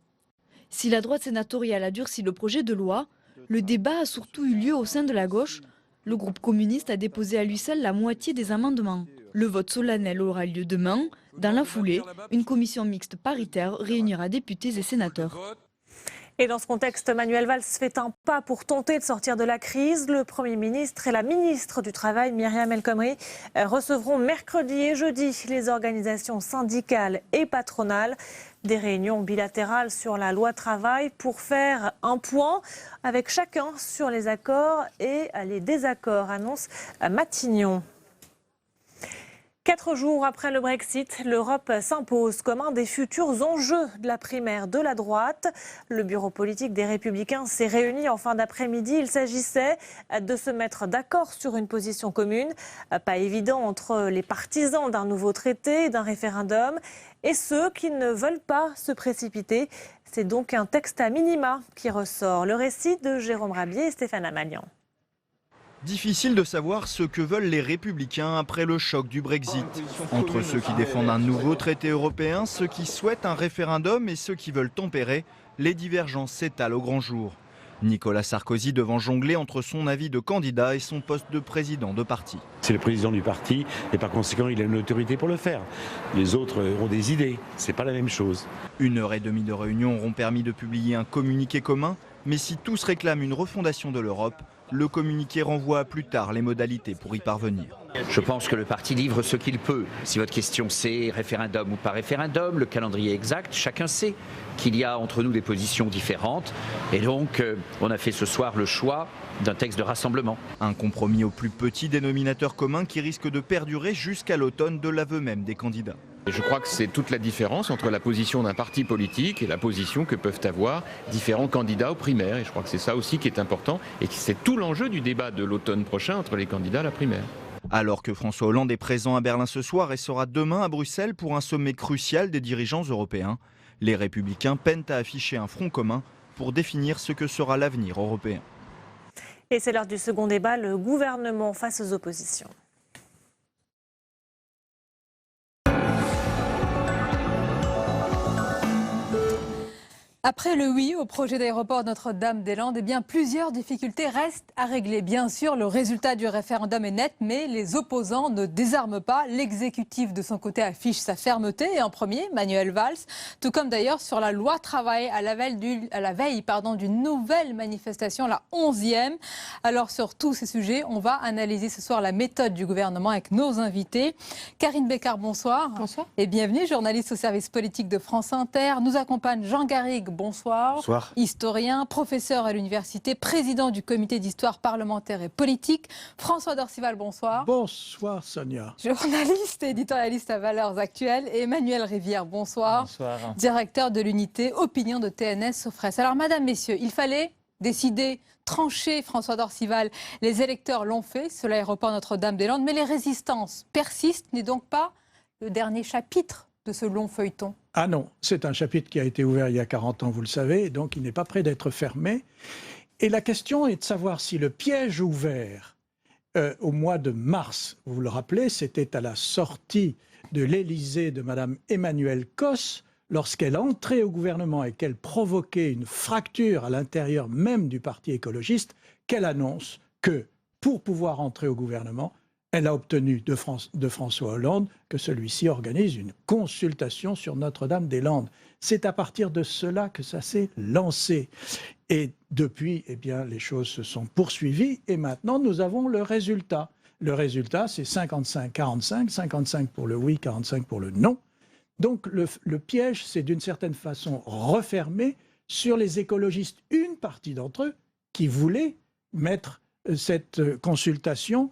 Si la droite sénatoriale a durci le projet de loi, le débat a surtout eu lieu au sein de la gauche. Le groupe communiste a déposé à lui seul la moitié des amendements. Le vote solennel aura lieu demain. Dans la foulée, une commission mixte paritaire réunira députés et sénateurs. Et dans ce contexte, Manuel Valls fait un pas pour tenter de sortir de la crise. Le Premier ministre et la ministre du Travail, Myriam El Khomri, recevront mercredi et jeudi les organisations syndicales et patronales. Des réunions bilatérales sur la loi travail pour faire un point avec chacun sur les accords et les désaccords, annonce Matignon. 4 jours après le Brexit, l'Europe s'impose comme un des futurs enjeux de la primaire de la droite. Le bureau politique des Républicains s'est réuni en fin d'après-midi. Il s'agissait de se mettre d'accord sur une position commune. Pas évident entre les partisans d'un nouveau traité, d'un référendum, et ceux qui ne veulent pas se précipiter. C'est donc un texte à minima qui ressort. Le récit de Jérôme Rabier et Stéphane Amalian. Difficile de savoir ce que veulent les Républicains après le choc du Brexit. Entre ceux qui défendent un nouveau traité européen, ceux qui souhaitent un référendum et ceux qui veulent tempérer, les divergences s'étalent au grand jour. Nicolas Sarkozy devant jongler entre son avis de candidat et son poste de président de parti. C'est le président du parti et par conséquent il a une autorité pour le faire. Les autres ont des idées, c'est pas la même chose. 1h30 de réunion auront permis de publier un communiqué commun, mais si tous réclament une refondation de l'Europe, le communiqué renvoie à plus tard les modalités pour y parvenir. Je pense que le parti livre ce qu'il peut. Si votre question c'est référendum ou pas référendum, le calendrier exact, chacun sait qu'il y a entre nous des positions différentes. Et donc, on a fait ce soir le choix d'un texte de rassemblement. Un compromis au plus petit dénominateur commun qui risque de perdurer jusqu'à l'automne de l'aveu même des candidats. Et je crois que c'est toute la différence entre la position d'un parti politique et la position que peuvent avoir différents candidats aux primaires. Et je crois que c'est ça aussi qui est important et que c'est tout l'enjeu du débat de l'automne prochain entre les candidats à la primaire. Alors que François Hollande est présent à Berlin ce soir et sera demain à Bruxelles pour un sommet crucial des dirigeants européens, les Républicains peinent à afficher un front commun pour définir ce que sera l'avenir européen. Et c'est l'heure du second débat, le gouvernement face aux oppositions. Après le oui au projet d'aéroport Notre-Dame-des-Landes, eh bien, plusieurs difficultés restent à régler. Bien sûr, le résultat du référendum est net, mais les opposants ne désarment pas. L'exécutif, de son côté, affiche sa fermeté. Et en premier, Manuel Valls, tout comme d'ailleurs sur la loi travail à la veille d'une nouvelle manifestation, la 11e. Alors sur tous ces sujets, on va analyser ce soir la méthode du gouvernement avec nos invités. Karine Bécard, bonsoir. Bonsoir. Et bienvenue, journaliste au service politique de France Inter. Nous accompagne Jean Garrigue. Bonsoir. Bonsoir. Historien, professeur à l'université, président du comité d'histoire parlementaire et politique. François Dorcival, bonsoir. Bonsoir Sonia. Journaliste et éditorialiste à Valeurs Actuelles. Et Emmanuel Rivière, bonsoir. Bonsoir. Directeur de l'unité Opinion de TNS Sofres. Alors, madame, messieurs, il fallait décider, trancher, François Dorcival. Les électeurs l'ont fait sur l'aéroport Notre-Dame-des-Landes, mais les résistances persistent. N'est donc pas le dernier chapitre de ce long feuilleton? Ah non, c'est un chapitre qui a été ouvert il y a 40 ans, vous le savez, donc il n'est pas prêt d'être fermé. Et la question est de savoir si le piège ouvert au mois de mars, vous le rappelez, c'était à la sortie de l'Élysée de Mme Emmanuelle Cos, lorsqu'elle entrait au gouvernement et qu'elle provoquait une fracture à l'intérieur même du Parti écologiste, qu'elle annonce que pour pouvoir entrer au gouvernement, elle a obtenu de François Hollande que celui-ci organise une consultation sur Notre-Dame-des-Landes. C'est à partir de cela que ça s'est lancé. Et depuis, eh bien, les choses se sont poursuivies et maintenant nous avons le résultat. Le résultat, c'est 55-45, 55 pour le oui, 45 pour le non. Donc le piège, c'est d'une certaine façon refermé sur les écologistes, une partie d'entre eux qui voulaient mettre cette consultation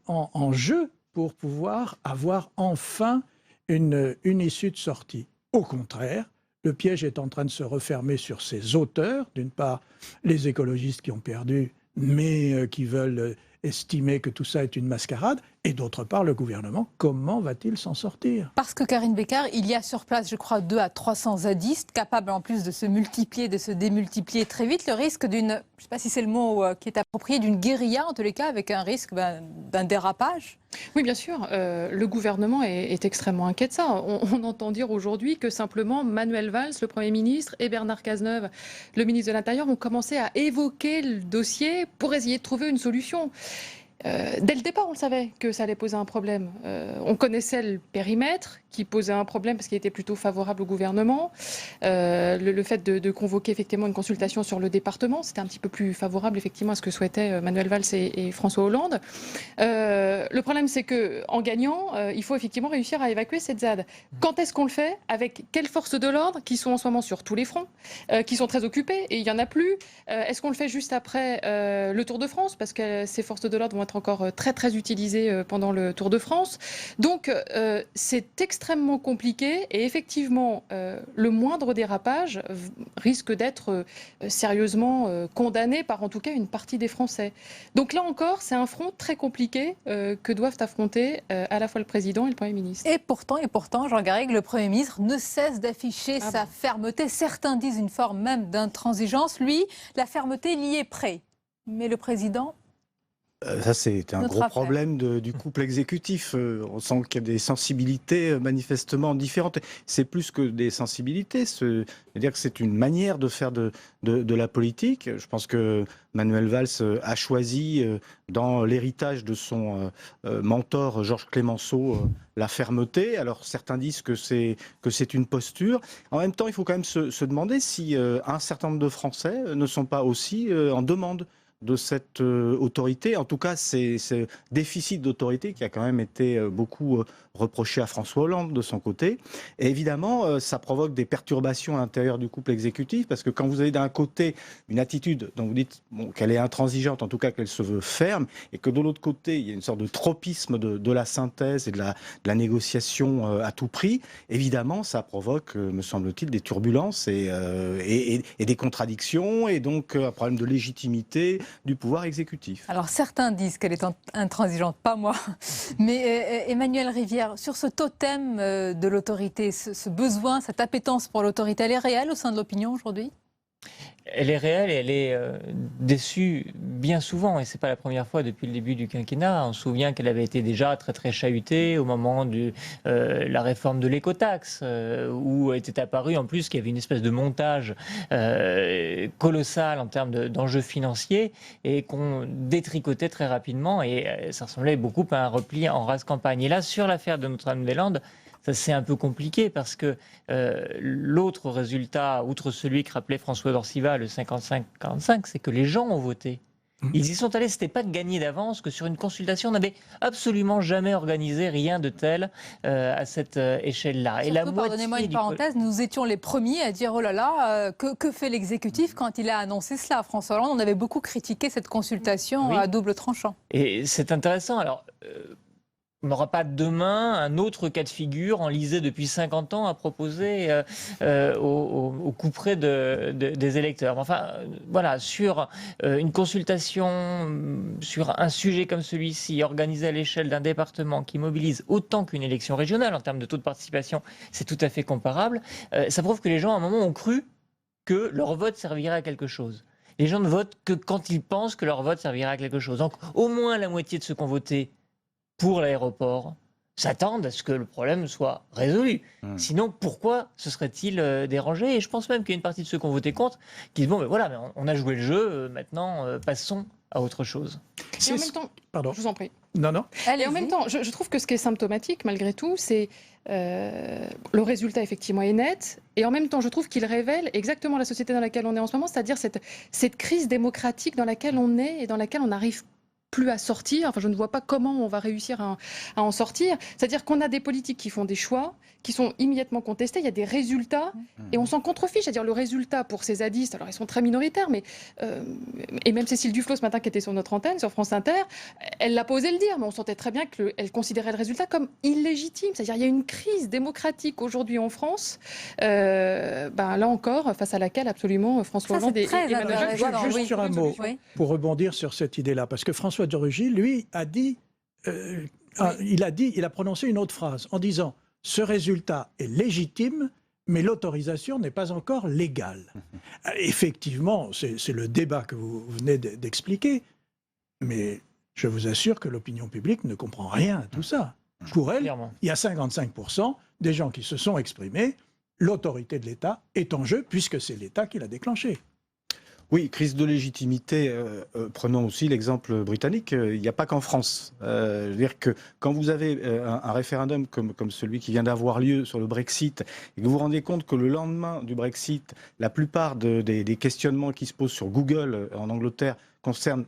en jeu pour pouvoir avoir enfin une issue de sortie. Au contraire, le piège est en train de se refermer sur ses auteurs. D'une part, les écologistes qui ont perdu, mais qui veulent estimer que tout ça est une mascarade. Et d'autre part, le gouvernement, comment va-t-il s'en sortir? Parce que Karine Bécard, il y a sur place, je crois, 200 à 300 zadistes, capables en plus de se multiplier, de se démultiplier très vite. Le risque d'une, je ne sais pas si c'est le mot qui est approprié, d'une guérilla, en tous les cas, avec un risque d'un dérapage. Oui, bien sûr. Le gouvernement est extrêmement inquiet de ça. On entend dire aujourd'hui que simplement Manuel Valls, le Premier ministre, et Bernard Cazeneuve, le ministre de l'Intérieur, ont commencé à évoquer le dossier pour essayer de trouver une solution. Dès le départ, on le savait que ça allait poser un problème. On connaissait le périmètre qui posait un problème parce qu'il était plutôt favorable au gouvernement. Le fait de convoquer effectivement une consultation sur le département, c'était un petit peu plus favorable effectivement à ce que souhaitaient Manuel Valls et François Hollande. Le problème, c'est qu'en gagnant, il faut effectivement réussir à évacuer cette ZAD. Quand est-ce qu'on le fait? Avec quelles forces de l'ordre qui sont en ce moment sur tous les fronts, qui sont très occupées et il n'y en a plus? Est-ce qu'on le fait juste après le Tour de France? Parce que ces forces de l'ordre vont être encore très très utilisées pendant le Tour de France. Donc c'est extrêmement compliqué et effectivement le moindre dérapage risque d'être sérieusement condamné par en tout cas une partie des Français. Donc là encore, c'est un front très compliqué que doivent affronter à la fois le président et le Premier ministre. Et pourtant, Jean Garrigue, le Premier ministre ne cesse d'afficher sa fermeté. Certains disent une forme même d'intransigeance. Lui, la fermeté, il y est prêt. Mais le président... Ça, c'est un gros problème du couple exécutif. On sent qu'il y a des sensibilités manifestement différentes. C'est plus que des sensibilités, c'est-à-dire que c'est une manière de faire de la politique. Je pense que Manuel Valls a choisi, dans l'héritage de son mentor Georges Clemenceau, la fermeté. Alors certains disent que c'est une posture. En même temps, il faut quand même se demander si un certain nombre de Français ne sont pas aussi en demande de cette autorité. En tout cas, c'est ce déficit d'autorité qui a quand même été beaucoup reproché à François Hollande de son côté. Et évidemment, ça provoque des perturbations à l'intérieur du couple exécutif, parce que quand vous avez d'un côté une attitude dont vous dites qu'elle est intransigeante, en tout cas qu'elle se veut ferme, et que de l'autre côté, il y a une sorte de tropisme de la synthèse et de la négociation à tout prix, évidemment, ça provoque, me semble-t-il, des turbulences et des contradictions, et donc un problème de légitimité du pouvoir exécutif. Alors certains disent qu'elle est intransigeante, pas moi. Mais Emmanuel Rivière, sur ce totem de l'autorité, ce besoin, cette appétence pour l'autorité, elle est réelle au sein de l'opinion aujourd'hui ? Elle est réelle et elle est déçue bien souvent, et c'est pas la première fois depuis le début du quinquennat. On se souvient qu'elle avait été déjà très très chahutée au moment de la réforme de l'écotaxe, où était apparu en plus qu'il y avait une espèce de montage colossal en termes d'enjeux financiers, et qu'on détricotait très rapidement, et ça ressemblait beaucoup à un repli en rase campagne. Et là, sur l'affaire de Notre-Dame-des-Landes, ça c'est un peu compliqué parce que l'autre résultat, outre celui que rappelait François Dorciva, le 55-45, c'est que les gens ont voté. Ils y sont allés, c'était pas de gagner d'avance, que sur une consultation, on n'avait absolument jamais organisé rien de tel à cette échelle-là. Et pardonnez-moi une parenthèse, nous étions les premiers à dire, oh là là, que fait l'exécutif quand il a annoncé cela ? François Hollande, on avait beaucoup critiqué cette consultation à double tranchant. Et c'est intéressant, alors... on n'aura pas demain un autre cas de figure enlisé depuis 50 ans à proposer au couperet des électeurs. Enfin, voilà, sur une consultation, sur un sujet comme celui-ci, organisé à l'échelle d'un département qui mobilise autant qu'une élection régionale en termes de taux de participation, c'est tout à fait comparable. Ça prouve que les gens, à un moment, ont cru que leur vote servirait à quelque chose. Les gens ne votent que quand ils pensent que leur vote servira à quelque chose. Donc, au moins la moitié de ceux qui ont voté pour l'aéroport s'attendent à ce que le problème soit résolu. Sinon, pourquoi se serait-il dérangé ? Et je pense même qu'il y a une partie de ceux qui ont voté contre qui disent, bon, mais voilà, mais on a joué le jeu, maintenant, passons à autre chose. Et en même temps, Pardon. je vous en prie. Non. Et en même temps, je trouve que ce qui est symptomatique, malgré tout, c'est le résultat, effectivement, est net. Et en même temps, je trouve qu'il révèle exactement la société dans laquelle on est en ce moment, c'est-à-dire cette crise démocratique dans laquelle on est et dans laquelle on n'arrive plus à sortir. Enfin, je ne vois pas comment on va réussir à en sortir. C'est-à-dire qu'on a des politiques qui font des choix, qui sont immédiatement contestés. Il y a des résultats et on s'en contrefiche. C'est-à-dire le résultat pour ces zadistes, alors ils sont très minoritaires, mais et même Cécile Duflot ce matin qui était sur notre antenne, sur France Inter, elle l'a pas osé le dire, mais on sentait très bien qu'elle considérait le résultat comme illégitime. C'est-à-dire il y a une crise démocratique aujourd'hui en France, là encore, face à laquelle absolument François Hollande et Emmanuel Macron. Juste sur un mot, pour rebondir sur cette idée-là, parce que François de Rugy, lui, a dit, il a prononcé une autre phrase en disant « Ce résultat est légitime, mais l'autorisation n'est pas encore légale. » Effectivement, c'est le débat que vous venez d'expliquer, mais je vous assure que l'opinion publique ne comprend rien à tout ça. Pour elle, il y a 55% des gens qui se sont exprimés. L'autorité de l'État est en jeu, puisque c'est l'État qui l'a déclenchée. Oui, crise de légitimité. Prenons aussi l'exemple britannique. Il n'y a pas qu'en France. Je veux dire que quand vous avez un référendum comme celui qui vient d'avoir lieu sur le Brexit, et que vous vous rendez compte que le lendemain du Brexit, la plupart des questionnements qui se posent sur Google en Angleterre concernent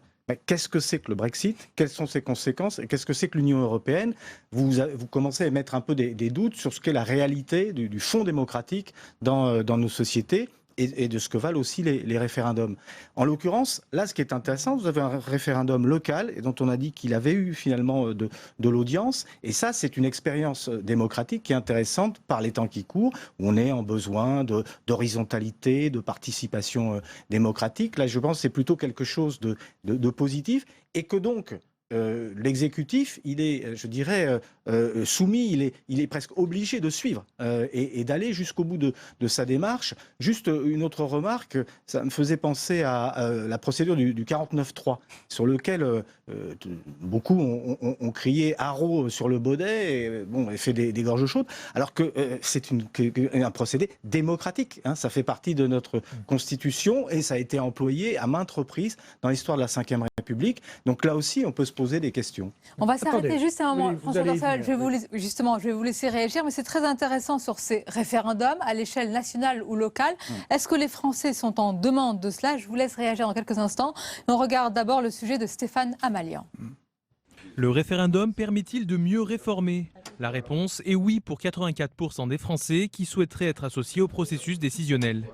qu'est-ce que c'est que le Brexit ? Quelles sont ses conséquences ? Et qu'est-ce que c'est que l'Union européenne ? Vous commencez à émettre un peu des doutes sur ce qu'est la réalité du fond démocratique dans nos sociétés. Et de ce que valent aussi les référendums. En l'occurrence, là, ce qui est intéressant, vous avez un référendum local et dont on a dit qu'il avait eu finalement de l'audience. Et ça, c'est une expérience démocratique qui est intéressante par les temps qui courent, où on est en besoin d'horizontalité, de participation démocratique. Là, je pense que c'est plutôt quelque chose de positif et que donc... l'exécutif, il est, je dirais, soumis, il est presque obligé de suivre et d'aller jusqu'au bout de sa démarche. Juste une autre remarque, ça me faisait penser à la procédure du 49.3, sur lequel beaucoup ont crié haro sur le baudet et fait des gorges chaudes, alors que c'est un procédé démocratique. Ça fait partie de notre Constitution et ça a été employé à maintes reprises dans l'histoire de la Ve République. Donc là aussi, on peut se poser des questions. On va s'arrêter juste un moment. François Dorcival, Dorcival, je vais vous laisser réagir, mais c'est très intéressant sur ces référendums à l'échelle nationale ou locale. Est-ce que les Français sont en demande de cela? Je vous laisse réagir dans quelques instants. On regarde d'abord le sujet de Stéphane Amalian. Le référendum permet-il de mieux réformer? La réponse est oui pour 84% des Français qui souhaiteraient être associés au processus décisionnel.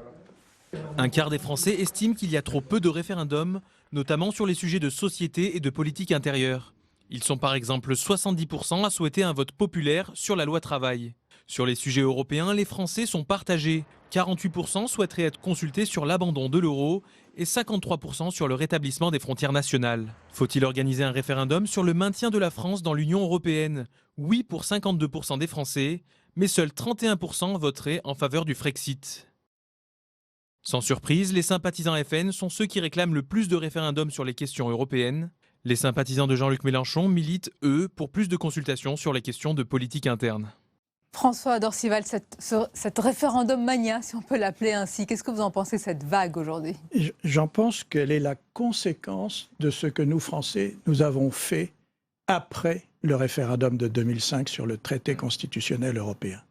Un quart des Français estiment qu'il y a trop peu de référendums, notamment sur les sujets de société et de politique intérieure. Ils sont par exemple 70% à souhaiter un vote populaire sur la loi travail. Sur les sujets européens, les Français sont partagés. 48% souhaiteraient être consultés sur l'abandon de l'euro et 53% sur le rétablissement des frontières nationales. Faut-il organiser un référendum sur le maintien de la France dans l'Union européenne? Oui pour 52% des Français, mais seuls 31% voteraient en faveur du Frexit. Sans surprise, les sympathisants FN sont ceux qui réclament le plus de référendums sur les questions européennes. Les sympathisants de Jean-Luc Mélenchon militent, eux, pour plus de consultations sur les questions de politique interne. François Dorcival, cette référendum mania, si on peut l'appeler ainsi, qu'est-ce que vous en pensez de cette vague aujourd'hui? J'en pense qu'elle est la conséquence de ce que nous, Français, nous avons fait après le référendum de 2005 sur le traité constitutionnel européen.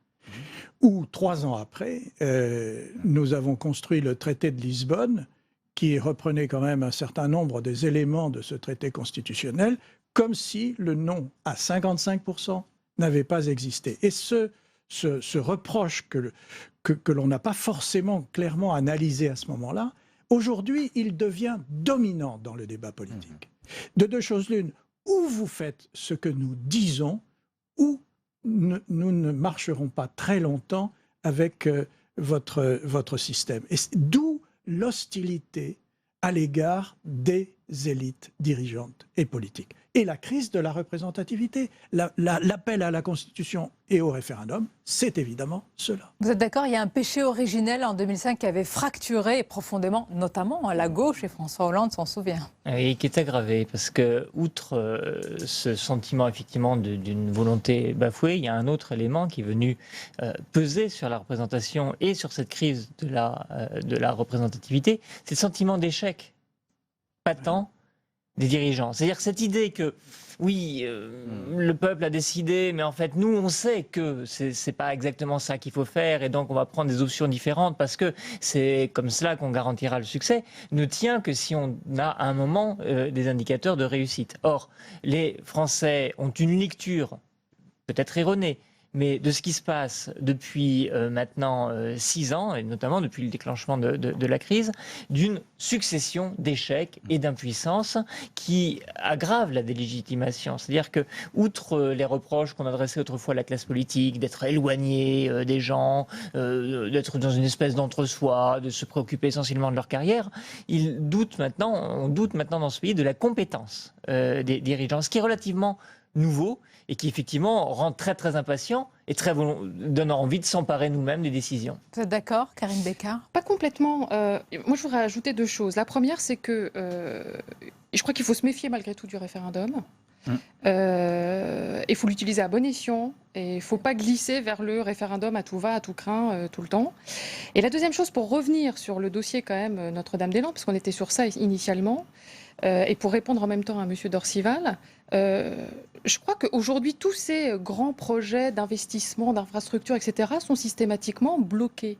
Où, 3 ans après, nous avons construit le traité de Lisbonne, qui reprenait quand même un certain nombre des éléments de ce traité constitutionnel, comme si le non à 55% n'avait pas existé. Et ce reproche que l'on n'a pas forcément clairement analysé à ce moment-là, aujourd'hui, il devient dominant dans le débat politique. De deux choses l'une, ou vous faites ce que nous disons, ou nous ne marcherons pas très longtemps avec votre système. Et d'où l'hostilité à l'égard des élites dirigeantes et politiques. Et la crise de la représentativité, l'appel à la Constitution et au référendum, c'est évidemment cela. Vous êtes d'accord, il y a un péché originel en 2005 qui avait fracturé profondément, notamment à la gauche, et François Hollande s'en souvient. Et qui est aggravé, parce que, outre ce sentiment effectivement d'une volonté bafouée, il y a un autre élément qui est venu peser sur la représentation et sur cette crise de la représentativité, c'est le sentiment d'échec patent des dirigeants. C'est-à-dire cette idée que, oui, le peuple a décidé, mais en fait, nous, on sait que c'est pas exactement ça qu'il faut faire, et donc on va prendre des options différentes, parce que c'est comme cela qu'on garantira le succès, ne tient que si on a à un moment des indicateurs de réussite. Or, les Français ont une lecture, peut-être erronée, mais de ce qui se passe depuis maintenant 6 ans, et notamment depuis le déclenchement de la crise, d'une succession d'échecs et d'impuissance qui aggrave la délégitimation. C'est-à-dire que, outre les reproches qu'on adressait autrefois à la classe politique, d'être éloigné des gens, d'être dans une espèce d'entre-soi, de se préoccuper essentiellement de leur carrière, on doute maintenant dans ce pays de la compétence des dirigeants, ce qui est relativement nouveau et qui effectivement rend très très impatient et donne envie de s'emparer nous-mêmes des décisions. Vous êtes d'accord, Karine Bécard? Pas complètement. Moi, je voudrais ajouter 2 choses. La première, c'est que je crois qu'il faut se méfier malgré tout du référendum. Il faut l'utiliser à bon escient et il ne faut pas glisser vers le référendum à tout va, à tout craint, tout le temps. Et la deuxième chose, pour revenir sur le dossier quand même Notre-Dame-des-Landes, parce qu'on était sur ça initialement, et pour répondre en même temps à M. Dorcival, je crois qu'aujourd'hui, tous ces grands projets d'investissement, d'infrastructure, etc., sont systématiquement bloqués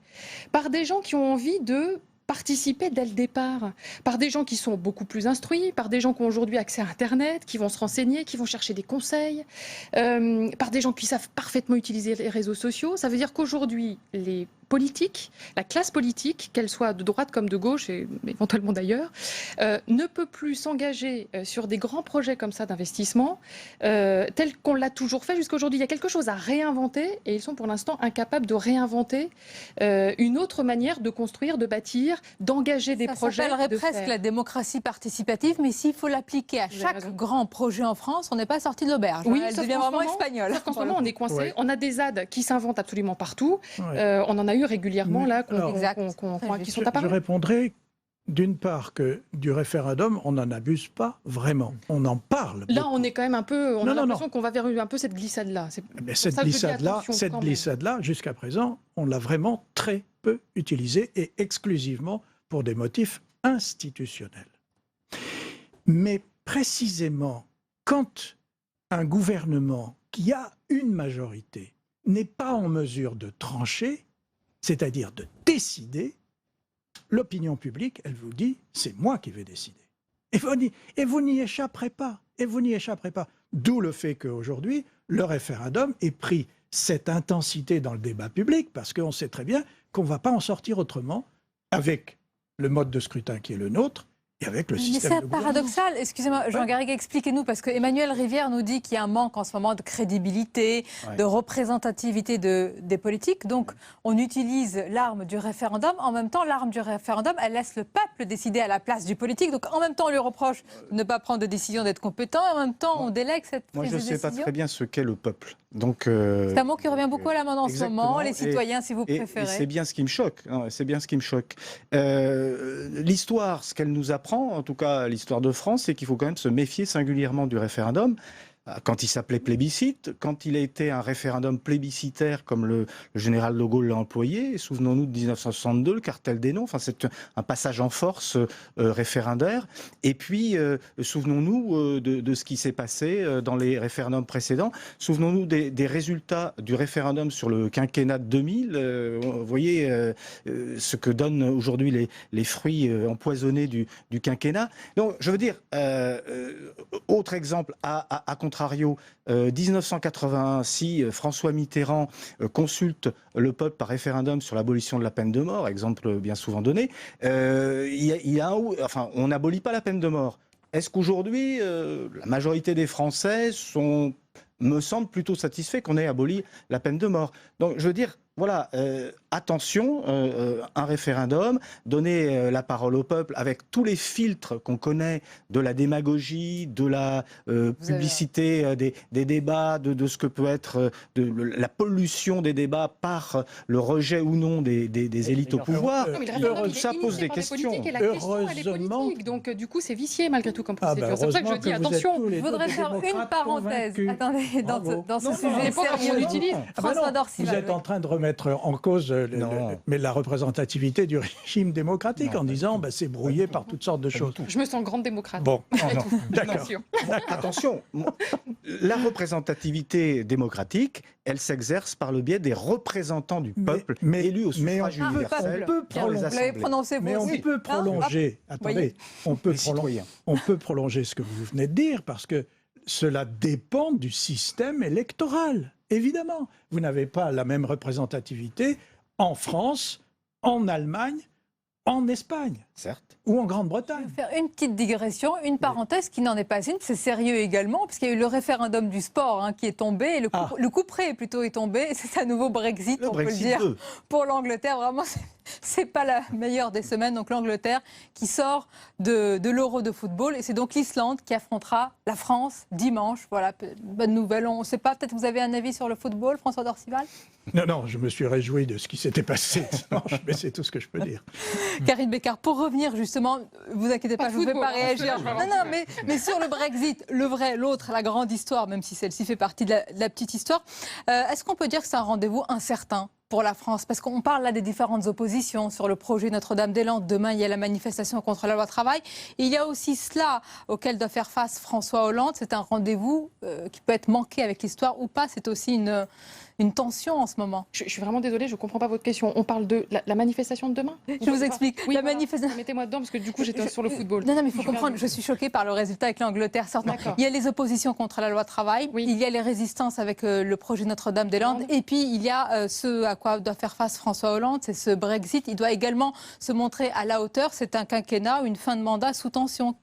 par des gens qui ont envie de participer dès le départ, par des gens qui sont beaucoup plus instruits, par des gens qui ont aujourd'hui accès à Internet, qui vont se renseigner, qui vont chercher des conseils, par des gens qui savent parfaitement utiliser les réseaux sociaux. Ça veut dire qu'aujourd'hui, les politiques, la classe politique, qu'elle soit de droite comme de gauche, et éventuellement d'ailleurs, ne peut plus s'engager sur des grands projets comme ça d'investissement, tels qu'on l'a toujours fait jusqu'à aujourd'hui. Il y a quelque chose à réinventer, et ils sont pour l'instant incapables de réinventer une autre manière de construire, de bâtir, d'engager des projets. Ça s'appellerait presque la démocratie participative, mais s'il faut l'appliquer à chaque grand projet en France, on n'est pas sorti de l'auberge. Oui, elle devient vraiment espagnole. En ce moment, on est coincé. On a des ZAD qui s'inventent absolument partout. On en a eu régulièrement là qui sont apparus. Je répondrai d'une part que du référendum, on n'en abuse pas vraiment. On en parle. Là, on est quand même un peu. On a l'impression qu'on va vers un peu cette glissade-là. Mais cette glissade-là, jusqu'à présent, on l'a vraiment très peu utilisée et exclusivement pour des motifs institutionnels. Mais précisément, quand un gouvernement qui a une majorité n'est pas en mesure de trancher, c'est-à-dire de décider, l'opinion publique, elle vous dit, c'est moi qui vais décider. Et vous n'y échapperez pas. Et vous n'y échapperez pas. D'où le fait qu'aujourd'hui, le référendum ait pris cette intensité dans le débat public, parce qu'on sait très bien qu'on ne va pas en sortir autrement avec le mode de scrutin qui est le nôtre, et avec le système de c'est paradoxal. Excusez-moi, Jean Garrigue, expliquez-nous, parce que Emmanuel Rivière nous dit qu'il y a un manque en ce moment de crédibilité, de représentativité des politiques. Donc, on utilise l'arme du référendum. En même temps, l'arme du référendum, elle laisse le peuple décider à la place du politique. Donc, en même temps, on lui reproche de ne pas prendre de décision, d'être compétent. Et en même temps, on délègue cette prise de décision. Moi, je ne sais pas très bien ce qu'est le peuple. Donc, c'est un mot qui revient beaucoup à la mode en ce moment, les citoyens, si vous préférez. Et c'est bien ce qui me choque. C'est bien ce qui me choque. L'histoire, ce qu'elle nous apprend, en tout cas l'histoire de France, c'est qu'il faut quand même se méfier singulièrement du référendum. Quand il s'appelait plébiscite, quand il a été un référendum plébiscitaire comme le général de Gaulle l'a employé, souvenons-nous de 1962, le cartel des noms, enfin c'est un passage en force référendaire. Et puis souvenons-nous de ce qui s'est passé dans les référendums précédents. Souvenons-nous des résultats du référendum sur le quinquennat de 2000. Vous voyez ce que donnent aujourd'hui les fruits empoisonnés du quinquennat. Donc je veux dire, autre exemple à contrario, 1981, si François Mitterrand consulte le peuple par référendum sur l'abolition de la peine de mort, exemple bien souvent donné, on n'abolit pas la peine de mort. Est-ce qu'aujourd'hui, la majorité des Français me semble plutôt satisfaits qu'on ait aboli la peine de mort? Donc je veux dire, voilà, attention, un référendum, donner la parole au peuple avec tous les filtres qu'on connaît de la démagogie, de la publicité des débats, de ce que peut être de la pollution des débats par le rejet ou non des élites au pouvoir. Ça pose des questions. Et la question, elle est politique. Donc du coup, c'est vicié malgré tout comme procédure. C'est pour ça que je dis attention. Je voudrais faire une parenthèse. Attendez, dans ce sujet sérieux, on utilise François Dorcival. Vous êtes en train de remettre en cause mais la représentativité du régime démocratique en disant c'est brouillé par toutes sortes de choses. Je me sens grande démocrate. Bon, d'accord. Attention, la représentativité démocratique, elle s'exerce par le biais des représentants du peuple élus au suffrage universel. On peut prolonger. Attendez, on peut prolonger ce que vous venez de dire parce que cela dépend du système électoral. Évidemment, vous n'avez pas la même représentativité en France, en Allemagne, en Espagne, certes, ou en Grande-Bretagne. Je vais faire une petite digression, une parenthèse qui n'en est pas une, c'est sérieux également, parce qu'il y a eu le référendum du sport qui est tombé, et le couperet plutôt est tombé, c'est un nouveau Brexit, on peut le dire, pour l'Angleterre. Vraiment, c'est pas la meilleure des semaines. Donc l'Angleterre qui sort de l'Euro de football, et c'est donc l'Islande qui affrontera la France dimanche. Voilà, bonne nouvelle. On ne sait pas, peut-être vous avez un avis sur le football, François Dorcival? Non, je me suis réjoui de ce qui s'était passé dimanche, mais c'est tout ce que je peux dire. Karine Bécard, pour revenir justement, vous inquiétez pas, je ne vous fais pas réagir. Non, mais sur le Brexit, le vrai, l'autre, la grande histoire, même si celle-ci fait partie de la petite histoire, est-ce qu'on peut dire que c'est un rendez-vous incertain pour la France? Parce qu'on parle là des différentes oppositions sur le projet Notre-Dame-des-Landes. Demain, il y a la manifestation contre la loi travail. Et il y a aussi cela auquel doit faire face François Hollande. C'est un rendez-vous qui peut être manqué avec l'histoire ou pas. C'est aussi une tension en ce moment. Je suis vraiment désolée, je ne comprends pas votre question. On parle de la manifestation de demain? Je vous explique. Oui, manifestation. Mettez-moi dedans parce que du coup j'étais sur le football. Non, mais il faut comprendre, je suis choquée par le résultat avec l'Angleterre. Il y a les oppositions contre la loi travail, il y a les résistances avec le projet Notre-Dame-des-Landes, et puis il y a ce à quoi doit faire face François Hollande, c'est ce Brexit. Il doit également se montrer à la hauteur. C'est un quinquennat, une fin de mandat sous tension.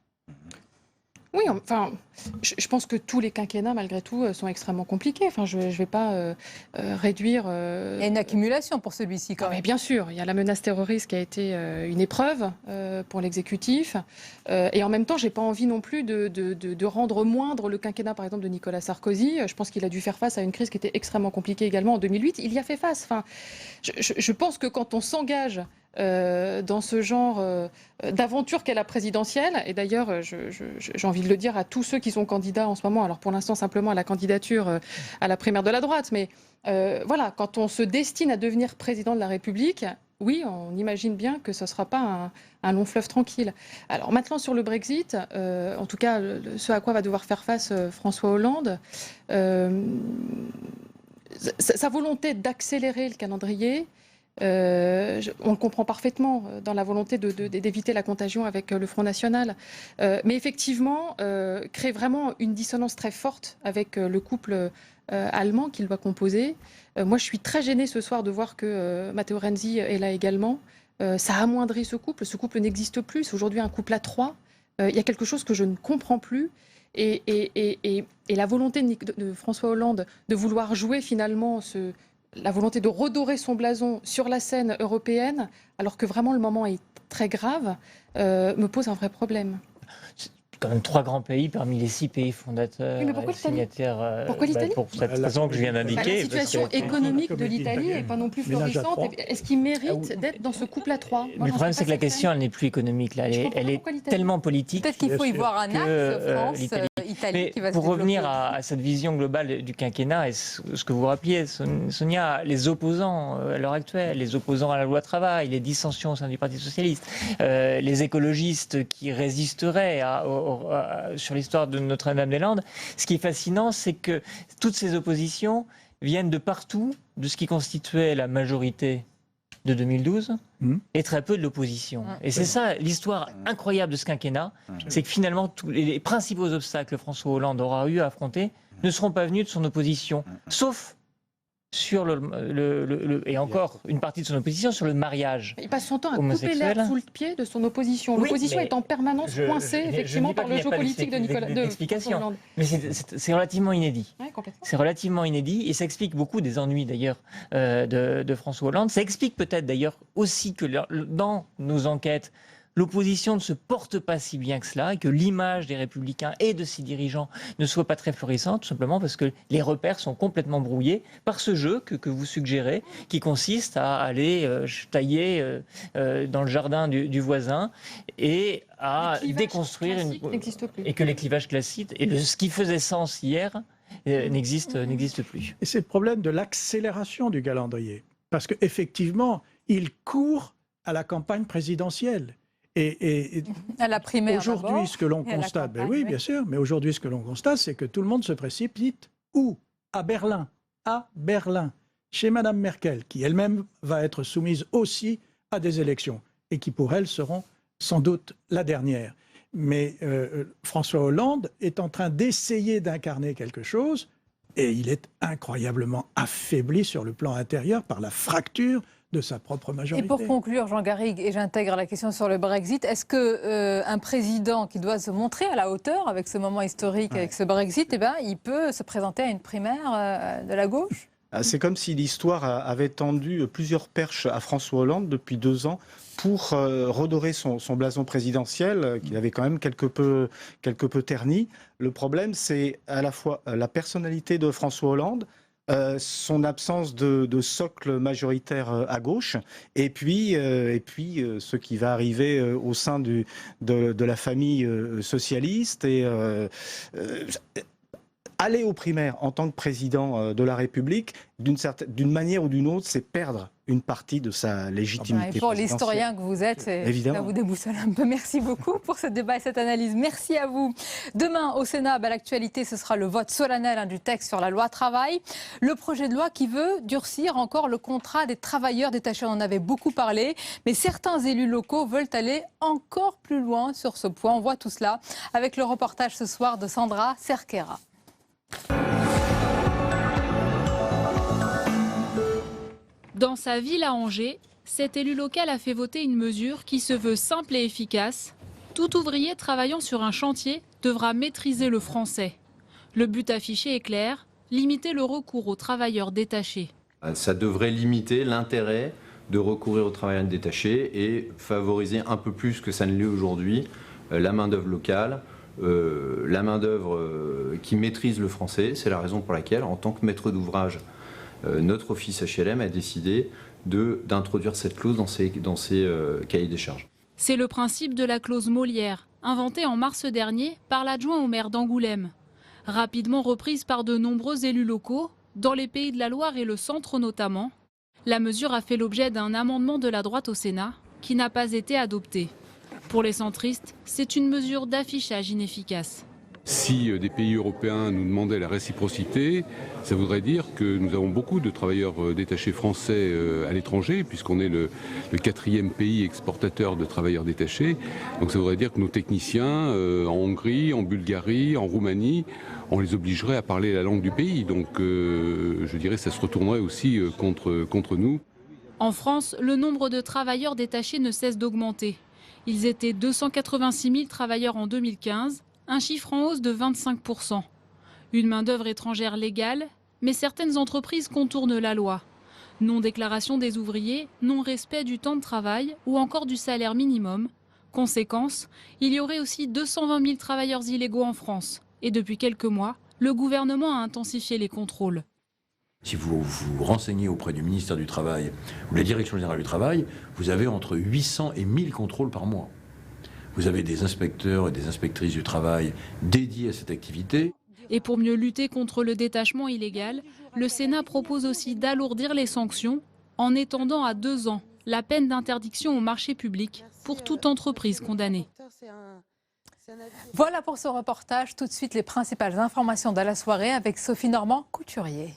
Oui, enfin, je pense que tous les quinquennats, malgré tout, sont extrêmement compliqués. Enfin, je ne vais pas réduire... Il y a une accumulation pour celui-ci, quand même. Mais bien sûr, il y a la menace terroriste qui a été une épreuve pour l'exécutif. Et en même temps, je n'ai pas envie non plus de rendre moindre le quinquennat, par exemple, de Nicolas Sarkozy. Je pense qu'il a dû faire face à une crise qui était extrêmement compliquée également en 2008. Il y a fait face. Enfin, je pense que quand on s'engage dans ce genre d'aventure qu'est la présidentielle. Et d'ailleurs, j'ai envie de le dire à tous ceux qui sont candidats en ce moment, alors pour l'instant simplement à la candidature à la primaire de la droite, mais voilà, quand on se destine à devenir président de la République, oui, on imagine bien que ce ne sera pas un long fleuve tranquille. Alors maintenant, sur le Brexit, en tout cas, ce à quoi va devoir faire face François Hollande, sa volonté d'accélérer le calendrier, on le comprend parfaitement dans la volonté d'éviter la contagion avec le Front National. Mais effectivement, crée vraiment une dissonance très forte avec le couple allemand qu'il doit composer. Moi, je suis très gênée ce soir de voir que Matteo Renzi est là également. Ça amoindrit ce couple. Ce couple n'existe plus. C'est aujourd'hui un couple à 3. Il y a quelque chose que je ne comprends plus. Et la volonté de François Hollande de vouloir jouer finalement la volonté de redorer son blason sur la scène européenne, alors que vraiment le moment est très grave, me pose un vrai problème. Quand même 3 grands pays parmi les 6 pays fondateurs et signataires. Pourquoi l'Italie? Pour cette raison que je viens d'indiquer. La situation économique de l'Italie n'est pas non plus florissante. Est-ce qu'il mérite d'être dans ce couple à 3? Mais le problème, c'est que la question, elle n'est plus économique. Là. Elle est tellement politique. Peut-être qu'il faut y voir un axe France-Italie qui va se Pour revenir développer. à cette vision globale du quinquennat, et ce que vous rappeliez, Sonia, les opposants à l'heure actuelle, les opposants à la loi travail, les dissensions au sein du Parti socialiste, les écologistes qui résisteraient sur l'histoire de Notre-Dame-des-Landes, ce qui est fascinant, c'est que toutes ces oppositions viennent de partout, de ce qui constituait la majorité de 2012 et très peu de l'opposition. Et c'est ça l'histoire incroyable de ce quinquennat, c'est que finalement tous les principaux obstacles que François Hollande aura eu à affronter ne seront pas venus de son opposition, sauf sur et encore une partie de son opposition sur le mariage. Il passe son temps à couper l'herbe sous le pied de son opposition. L'opposition est en permanence coincée effectivement par le jeu politique de François Hollande. Mais c'est relativement inédit. Ouais, c'est relativement inédit et ça explique beaucoup des ennuis d'ailleurs de François Hollande. Ça explique peut-être d'ailleurs aussi que dans nos enquêtes, l'opposition ne se porte pas si bien que cela et que l'image des Républicains et de ses dirigeants ne soit pas très florissante, tout simplement parce que les repères sont complètement brouillés par ce jeu que vous suggérez, qui consiste à aller tailler dans le jardin du voisin et à déconstruire et que les clivages classiques et ce qui faisait sens hier n'existe plus. Et c'est le problème de l'accélération du calendrier. Parce qu'effectivement, il court à la campagne présidentielle. Et à la primaire aujourd'hui, ce que l'on constate, oui, bien sûr, mais aujourd'hui, ce que l'on constate, c'est que tout le monde se précipite où? À Berlin. À Berlin, chez Madame Merkel, qui elle-même va être soumise aussi à des élections et qui, pour elle, seront sans doute la dernière. Mais François Hollande est en train d'essayer d'incarner quelque chose et il est incroyablement affaibli sur le plan intérieur par la fracture de sa propre majorité. Et pour conclure, Jean Garrigue, et j'intègre la question sur le Brexit, est-ce qu'un président qui doit se montrer à la hauteur avec ce moment historique, avec ce Brexit, il peut se présenter à une primaire de la gauche? C'est comme si l'histoire avait tendu plusieurs perches à François Hollande depuis 2 ans pour redorer son blason présidentiel, qu'il avait quand même quelque peu terni. Le problème, c'est à la fois la personnalité de François Hollande, son absence de socle majoritaire à gauche, et puis ce qui va arriver au sein de la famille socialiste. Et aller aux primaires en tant que président de la République, d'une manière ou d'une autre, c'est perdre une partie de sa légitimité. Pour l'historien que vous êtes, ça vous déboussole un peu. Merci beaucoup pour ce débat et cette analyse. Merci à vous. Demain, au Sénat, l'actualité, ce sera le vote solennel du texte sur la loi travail. Le projet de loi qui veut durcir encore le contrat des travailleurs détachés. On en avait beaucoup parlé, mais certains élus locaux veulent aller encore plus loin sur ce point. On voit tout cela avec le reportage ce soir de Sandra Cerquera. Dans sa ville à Angers, cet élu local a fait voter une mesure qui se veut simple et efficace. Tout ouvrier travaillant sur un chantier devra maîtriser le français. Le but affiché est clair, limiter le recours aux travailleurs détachés. Ça devrait limiter l'intérêt de recourir aux travailleurs détachés et favoriser un peu plus que ça ne l'est aujourd'hui la main-d'œuvre locale, la main-d'œuvre qui maîtrise le français. C'est la raison pour laquelle, en tant que maître d'ouvrage, notre office HLM a décidé d'introduire cette clause dans ses cahiers des charges. C'est le principe de la clause Molière, inventée en mars dernier par l'adjoint au maire d'Angoulême. Rapidement reprise par de nombreux élus locaux, dans les Pays de la Loire et le centre notamment, La mesure a fait l'objet d'un amendement de la droite au Sénat qui n'a pas été adopté. Pour les centristes, c'est une mesure d'affichage inefficace. Si des pays européens nous demandaient la réciprocité, ça voudrait dire que nous avons beaucoup de travailleurs détachés français à l'étranger, puisqu'on est le 4e pays exportateur de travailleurs détachés. Donc ça voudrait dire que nos techniciens en Hongrie, en Bulgarie, en Roumanie, on les obligerait à parler la langue du pays. Donc je dirais que ça se retournerait aussi contre nous. En France, le nombre de travailleurs détachés ne cesse d'augmenter. Ils étaient 286 000 travailleurs en 2015. Un chiffre en hausse de 25%. Une main-d'œuvre étrangère légale, mais certaines entreprises contournent la loi. Non-déclaration des ouvriers, non-respect du temps de travail ou encore du salaire minimum. Conséquence, il y aurait aussi 220 000 travailleurs illégaux en France. Et depuis quelques mois, le gouvernement a intensifié les contrôles. Si vous vous renseignez auprès du ministère du Travail ou de la Direction générale du travail, vous avez entre 800 et 1000 contrôles par mois. Vous avez des inspecteurs et des inspectrices du travail dédiés à cette activité. Et pour mieux lutter contre le détachement illégal, le Sénat propose aussi d'alourdir les sanctions en étendant à 2 ans la peine d'interdiction au marché public pour toute entreprise condamnée. Voilà pour ce reportage. Tout de suite, les principales informations de la soirée avec Sophie Normand-Couturier.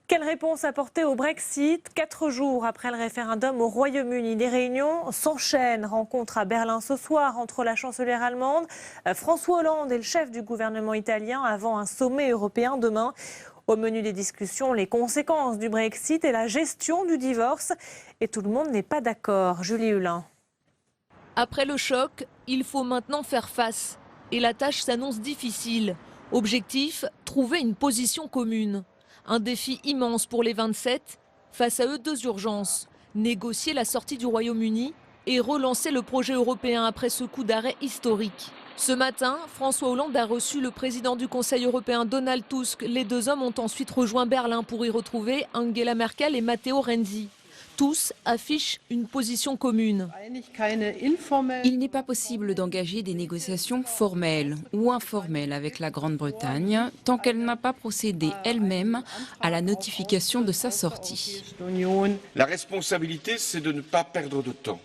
Quelle réponse apporter au Brexit? 4 jours après le référendum au Royaume-Uni, les réunions s'enchaînent. Rencontre à Berlin ce soir entre la chancelière allemande, François Hollande et le chef du gouvernement italien avant un sommet européen demain. Au menu des discussions, les conséquences du Brexit et la gestion du divorce. Et tout le monde n'est pas d'accord. Julie Hulin. Après le choc, il faut maintenant faire face. Et la tâche s'annonce difficile. Objectif, trouver une position commune. Un défi immense pour les 27. Face à eux, 2 urgences. Négocier la sortie du Royaume-Uni et relancer le projet européen après ce coup d'arrêt historique. Ce matin, François Hollande a reçu le président du Conseil européen Donald Tusk. Les 2 hommes ont ensuite rejoint Berlin pour y retrouver Angela Merkel et Matteo Renzi. Tous affichent une position commune. Il n'est pas possible d'engager des négociations formelles ou informelles avec la Grande-Bretagne tant qu'elle n'a pas procédé elle-même à la notification de sa sortie. La responsabilité, c'est de ne pas perdre de temps.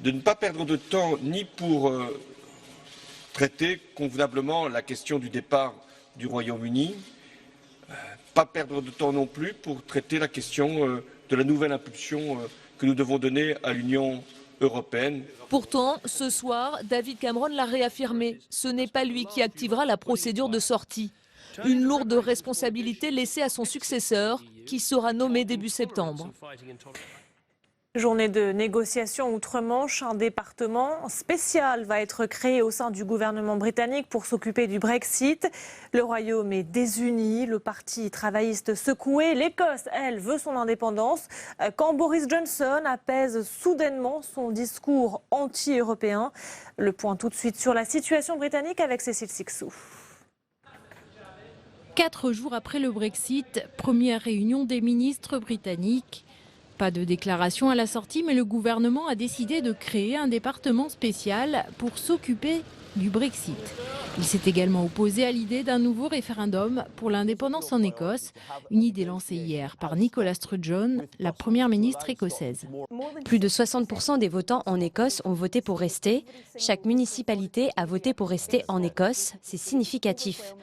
De ne pas perdre de temps ni pour traiter convenablement la question du départ du Royaume-Uni, pas perdre de temps non plus pour traiter la question de la nouvelle impulsion que nous devons donner à l'Union européenne. Pourtant, ce soir, David Cameron l'a réaffirmé. Ce n'est pas lui qui activera la procédure de sortie. Une lourde responsabilité laissée à son successeur, qui sera nommé début septembre. Journée de négociation outre-Manche, un département spécial va être créé au sein du gouvernement britannique pour s'occuper du Brexit. Le Royaume est désuni, le parti travailliste secoué. L'Écosse, elle, veut son indépendance. Quand Boris Johnson apaise soudainement son discours anti-européen. Le point tout de suite sur la situation britannique avec Cécile Sixou. 4 jours après le Brexit, première réunion des ministres britanniques. Pas de déclaration à la sortie, mais le gouvernement a décidé de créer un département spécial pour s'occuper du Brexit. Il s'est également opposé à l'idée d'un nouveau référendum pour l'indépendance en Écosse, une idée lancée hier par Nicola Sturgeon, la première ministre écossaise. Plus de 60% des votants en Écosse ont voté pour rester. Chaque municipalité a voté pour rester en Écosse. C'est significatif.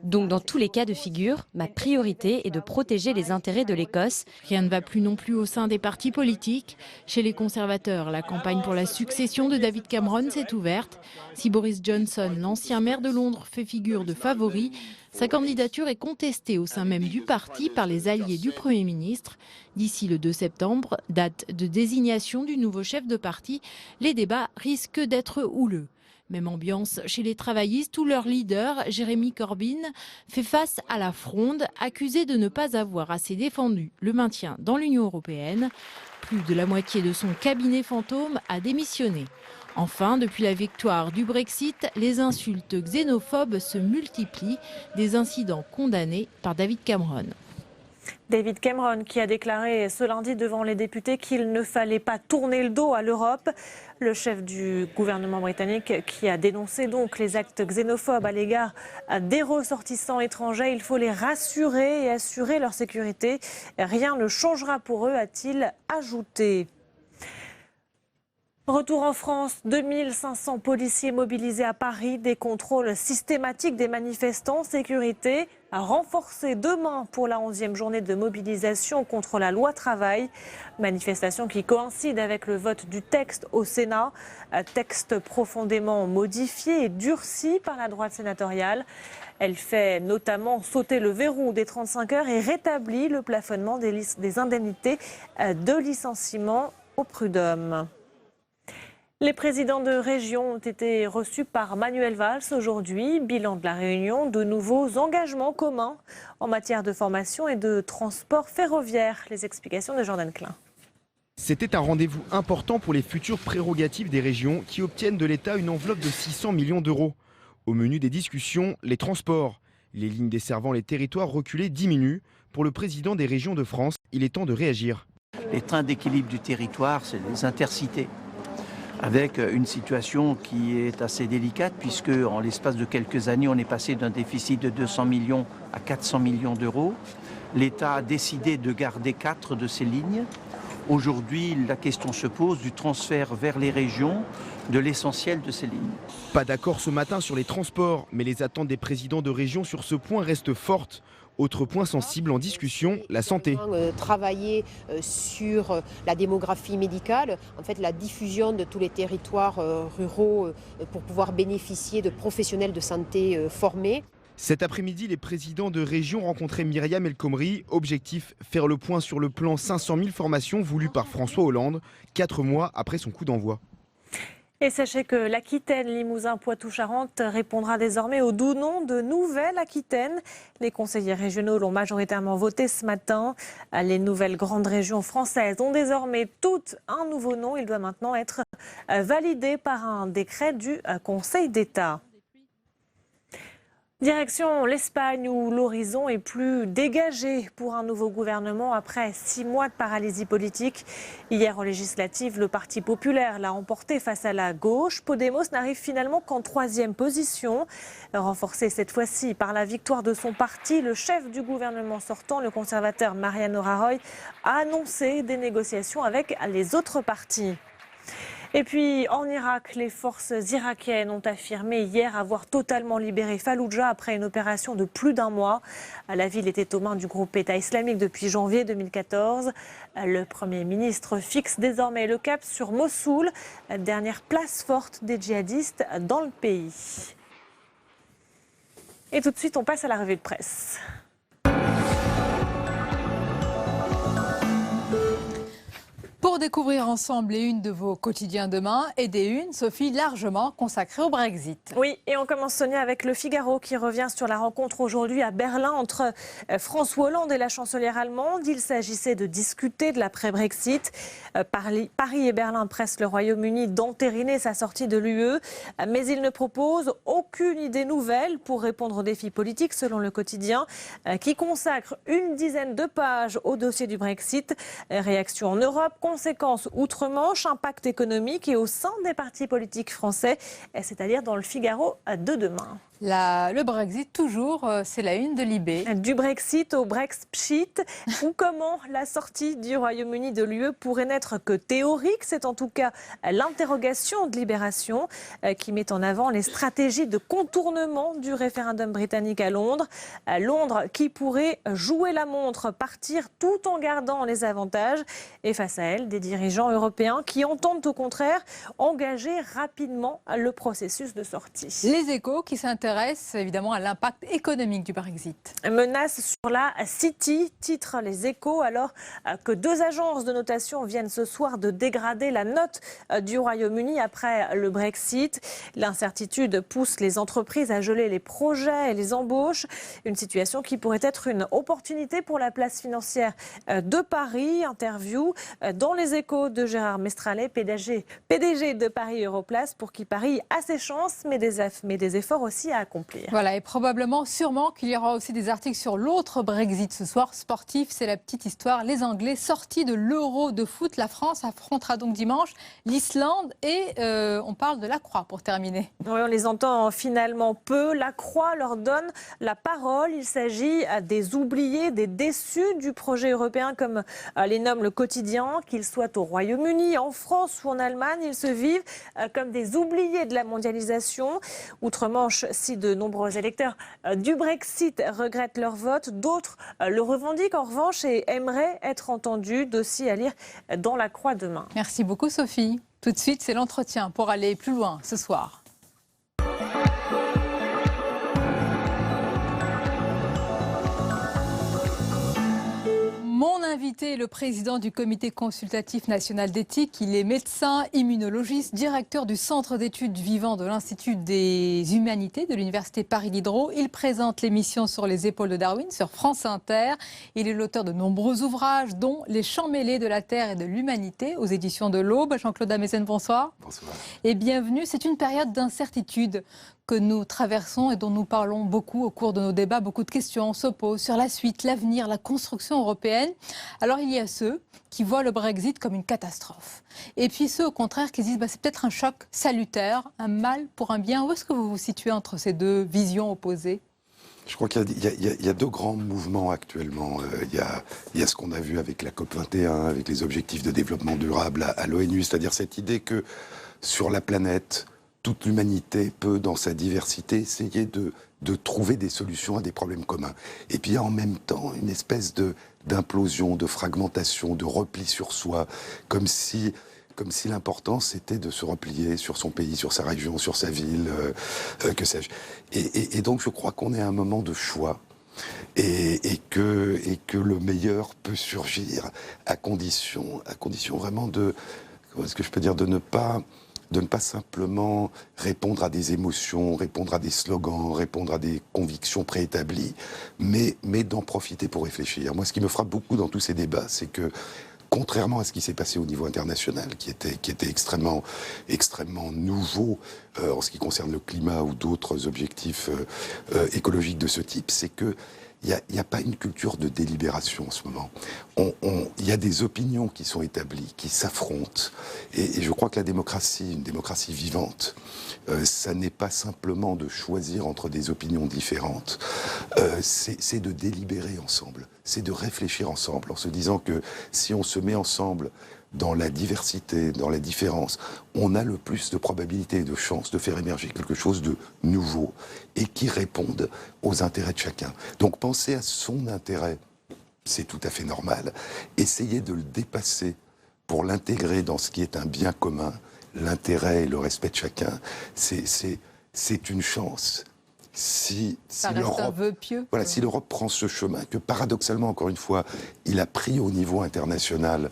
Donc dans tous les cas de figure, ma priorité est de protéger les intérêts de l'Écosse. Rien ne va plus non plus au sein des partis politiques. Chez les conservateurs, la campagne pour la succession de David Cameron s'est ouverte. Si Boris Johnson, l'ancien maire de Londres, fait figure de favori, sa candidature est contestée au sein même du parti par les alliés du Premier ministre. D'ici le 2 septembre, date de désignation du nouveau chef de parti, les débats risquent d'être houleux. Même ambiance chez les travaillistes où leur leader, Jeremy Corbyn, fait face à la fronde, accusé de ne pas avoir assez défendu le maintien dans l'Union européenne. Plus de la moitié de son cabinet fantôme a démissionné. Enfin, depuis la victoire du Brexit, les insultes xénophobes se multiplient, des incidents condamnés par David Cameron. David Cameron qui a déclaré ce lundi devant les députés qu'il ne fallait pas tourner le dos à l'Europe. Le chef du gouvernement britannique qui a dénoncé donc les actes xénophobes à l'égard des ressortissants étrangers. Il faut les rassurer et assurer leur sécurité. Rien ne changera pour eux, a-t-il ajouté. Retour en France, 2500 policiers mobilisés à Paris, des contrôles systématiques des manifestants, sécurité renforcée demain pour la 11e journée de mobilisation contre la loi travail. Manifestation qui coïncide avec le vote du texte au Sénat, un texte profondément modifié et durci par la droite sénatoriale. Elle fait notamment sauter le verrou des 35 heures et rétablit le plafonnement des indemnités de licenciement au prud'homme. Les présidents de région ont été reçus par Manuel Valls aujourd'hui. Bilan de la réunion, de nouveaux engagements communs en matière de formation et de transport ferroviaire. Les explications de Jordan Klein. C'était un rendez-vous important pour les futures prérogatives des régions qui obtiennent de l'État une enveloppe de 600 millions d'euros. Au menu des discussions, les transports. Les lignes desservant les territoires reculés diminuent. Pour le président des régions de France, il est temps de réagir. Les trains d'équilibre du territoire, c'est les intercités, avec une situation qui est assez délicate puisque en l'espace de quelques années, on est passé d'un déficit de 200 millions à 400 millions d'euros. L'État a décidé de garder 4 de ces lignes. Aujourd'hui, la question se pose du transfert vers les régions de l'essentiel de ces lignes. Pas d'accord ce matin sur les transports, mais les attentes des présidents de région sur ce point restent fortes. Autre point sensible en discussion, la santé. Travailler sur la démographie médicale, en fait la diffusion de tous les territoires ruraux pour pouvoir bénéficier de professionnels de santé formés. Cet après-midi, les présidents de région rencontraient Myriam El Khomri. Objectif, faire le point sur le plan 500 000 formations voulu par François Hollande, 4 mois après son coup d'envoi. Et sachez que l'Aquitaine, Limousin, Poitou-Charentes répondra désormais au doux nom de Nouvelle-Aquitaine. Les conseillers régionaux l'ont majoritairement voté ce matin. Les nouvelles grandes régions françaises ont désormais toutes un nouveau nom. Il doit maintenant être validé par un décret du Conseil d'État. Direction l'Espagne où l'horizon est plus dégagé pour un nouveau gouvernement après 6 mois de paralysie politique. Hier aux législatives, le Parti populaire l'a emporté face à la gauche. Podemos n'arrive finalement qu'en 3e position. Renforcé cette fois-ci par la victoire de son parti, le chef du gouvernement sortant, le conservateur Mariano Rajoy, a annoncé des négociations avec les autres partis. Et puis en Irak, les forces irakiennes ont affirmé hier avoir totalement libéré Falloujah après une opération de plus d'1 mois. La ville était aux mains du groupe État islamique depuis janvier 2014. Le Premier ministre fixe désormais le cap sur Mossoul, dernière place forte des djihadistes dans le pays. Et tout de suite, on passe à la revue de presse. Pour découvrir ensemble les unes de vos quotidiens demain et des unes, Sophie, largement consacrées au Brexit. Oui, et on commence, Sonia, avec Le Figaro qui revient sur la rencontre aujourd'hui à Berlin entre François Hollande et la chancelière allemande. Il s'agissait de discuter de l'après-Brexit. Paris et Berlin pressent le Royaume-Uni d'entériner sa sortie de l'UE, mais ils ne proposent aucune idée nouvelle pour répondre aux défis politiques, selon le quotidien, qui consacre une dizaine de pages au dossier du Brexit. Réaction en Europe, conséquences outre-Manche, impact économique et au sein des partis politiques français, c'est-à-dire dans le Figaro de demain. Le Brexit, toujours, c'est la une de Libé. Du Brexit au Brexpchit, ou comment la sortie du Royaume-Uni de l'UE pourrait n'être que théorique. C'est en tout cas l'interrogation de Libération qui met en avant les stratégies de contournement du référendum britannique à Londres. Londres qui pourrait jouer la montre, partir tout en gardant les avantages. Et face à elle, des dirigeants européens qui entendent au contraire engager rapidement le processus de sortie. Les Échos qui s'intéressent évidemment à l'impact économique du Brexit. Menace sur la City, titre Les Échos, alors que 2 agences de notation viennent ce soir de dégrader la note du Royaume-Uni après le Brexit. L'incertitude pousse les entreprises à geler les projets et les embauches. Une situation qui pourrait être une opportunité pour la place financière de Paris. Interview dans Les Les Échos de Gérard Mestralet, PDG de Paris Europlace, pour qui Paris a ses chances, mais des efforts aussi à accomplir. Voilà, et probablement, sûrement qu'il y aura aussi des articles sur l'autre Brexit ce soir. Sportif, c'est la petite histoire. Les Anglais sortis de l'Euro de foot. La France affrontera donc dimanche l'Islande et on parle de la Croix pour terminer. Oui, on les entend finalement peu. La Croix leur donne la parole. Il s'agit des oubliés, des déçus du projet européen, comme les nomme le quotidien, qu'ils soient au Royaume-Uni, en France ou en Allemagne. Ils se vivent comme des oubliés de la mondialisation. Outre-Manche, si de nombreux électeurs du Brexit regrettent leur vote, d'autres le revendiquent en revanche et aimeraient être entendus. Dossier à lire dans La Croix demain. Merci beaucoup Sophie. Tout de suite, c'est l'entretien pour aller plus loin ce soir. Mon invité est le président du Comité consultatif national d'éthique. Il est médecin, immunologiste, directeur du Centre d'études vivantes de l'Institut des humanités de l'Université Paris-Diderot. Il présente l'émission Sur les épaules de Darwin sur France Inter. Il est l'auteur de nombreux ouvrages, dont Les champs mêlés de la Terre et de l'humanité, aux éditions de l'Aube. Jean-Claude Amezen, bonsoir. Bonsoir. Et bienvenue. C'est une période d'incertitude que nous traversons et dont nous parlons beaucoup au cours de nos débats. Beaucoup de questions se posent sur la suite, l'avenir, la construction européenne. Alors il y a ceux qui voient le Brexit comme une catastrophe. Et puis ceux au contraire qui disent c'est peut-être un choc salutaire, un mal pour un bien. Où est-ce que vous vous situez entre ces deux visions opposées ? Je crois qu'il y a deux grands mouvements actuellement. Il y a ce qu'on a vu avec la COP21, avec les objectifs de développement durable à l'ONU, c'est-à-dire cette idée que sur la planète, toute l'humanité peut, dans sa diversité, essayer de trouver des solutions à des problèmes communs. Et puis il y a en même temps une espèce d'implosion, de fragmentation, de repli sur soi, comme si l'important c'était de se replier sur son pays, sur sa région, sur sa ville, que sais-je. Et donc je crois qu'on est à un moment de choix. Et que le meilleur peut surgir à condition vraiment comment est-ce que je peux dire, de ne pas simplement répondre à des émotions, répondre à des slogans, répondre à des convictions préétablies, mais d'en profiter pour réfléchir. Moi, ce qui me frappe beaucoup dans tous ces débats, c'est que, contrairement à ce qui s'est passé au niveau international, qui était extrêmement nouveau en ce qui concerne le climat ou d'autres objectifs écologiques de ce type, c'est que il n'y a pas une culture de délibération en ce moment. Il y a des opinions qui sont établies, qui s'affrontent. Et je crois que la démocratie, une démocratie vivante, ça n'est pas simplement de choisir entre des opinions différentes. C'est de délibérer ensemble. C'est de réfléchir ensemble en se disant que si on se met ensemble dans la diversité, dans la différence, on a le plus de probabilités et de chances de faire émerger quelque chose de nouveau et qui réponde aux intérêts de chacun. Donc penser à son intérêt, c'est tout à fait normal. Essayer de le dépasser pour l'intégrer dans ce qui est un bien commun, l'intérêt et le respect de chacun, c'est une chance. Si l'Europe prend ce chemin, que paradoxalement, encore une fois, il a pris au niveau international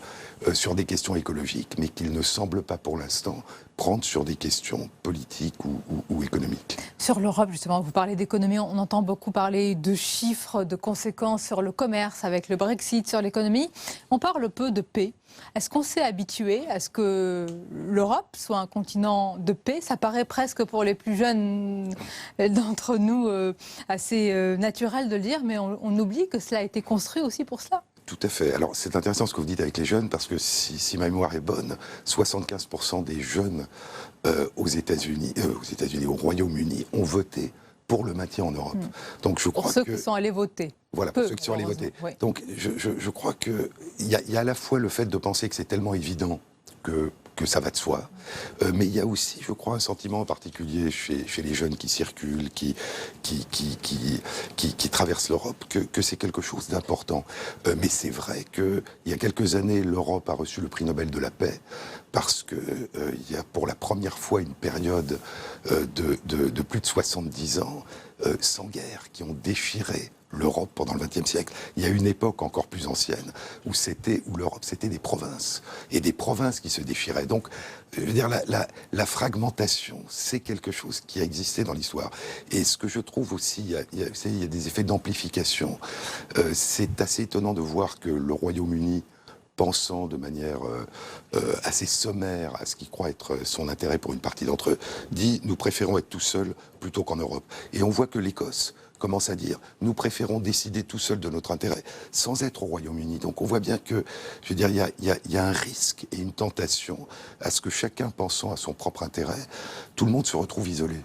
sur des questions écologiques, mais qu'il ne semble pas pour l'instant prendre sur des questions politiques ou économiques. Sur l'Europe, justement, vous parlez d'économie, on entend beaucoup parler de chiffres, de conséquences sur le commerce avec le Brexit, sur l'économie. On parle peu de paix. Est-ce qu'on s'est habitué à ce que l'Europe soit un continent de paix ? Ça paraît presque pour les plus jeunes d'entre nous assez naturel de le dire, mais on oublie que cela a été construit aussi pour cela. Tout à fait. Alors c'est intéressant ce que vous dites avec les jeunes, parce que si ma mémoire est bonne, 75% des jeunes aux États-Unis, au Royaume-Uni, ont voté pour le maintien en Europe. Donc je crois pour ceux qui sont allés voter. Voilà, pour ceux qui sont allés voter. Oui. Donc je crois qu'il y a à la fois le fait de penser que c'est tellement évident que ça va de soi, mais il y a aussi, je crois, un sentiment en particulier chez les jeunes qui circulent, qui traversent l'Europe, que c'est quelque chose d'important. Mais c'est vrai qu'il y a quelques années, l'Europe a reçu le prix Nobel de la paix, parce qu'il y a pour la première fois une période de plus de 70 ans sans guerre, qui ont déchiré l'Europe pendant le XXe siècle. Il y a une époque encore plus ancienne où l'Europe, c'était des provinces, et des provinces qui se déchiraient. Donc, je veux dire, la fragmentation, c'est quelque chose qui a existé dans l'histoire. Et ce que je trouve aussi, il y a des effets d'amplification. C'est assez étonnant de voir que le Royaume-Uni pensant de manière assez sommaire à ce qu'il croit être son intérêt pour une partie d'entre eux, dit « nous préférons être tout seuls plutôt qu'en Europe ». Et on voit que l'Écosse commence à dire « nous préférons décider tout seuls de notre intérêt » sans être au Royaume-Uni. Donc on voit bien que, je veux dire, il y a un risque et une tentation à ce que chacun pensant à son propre intérêt, tout le monde se retrouve isolé.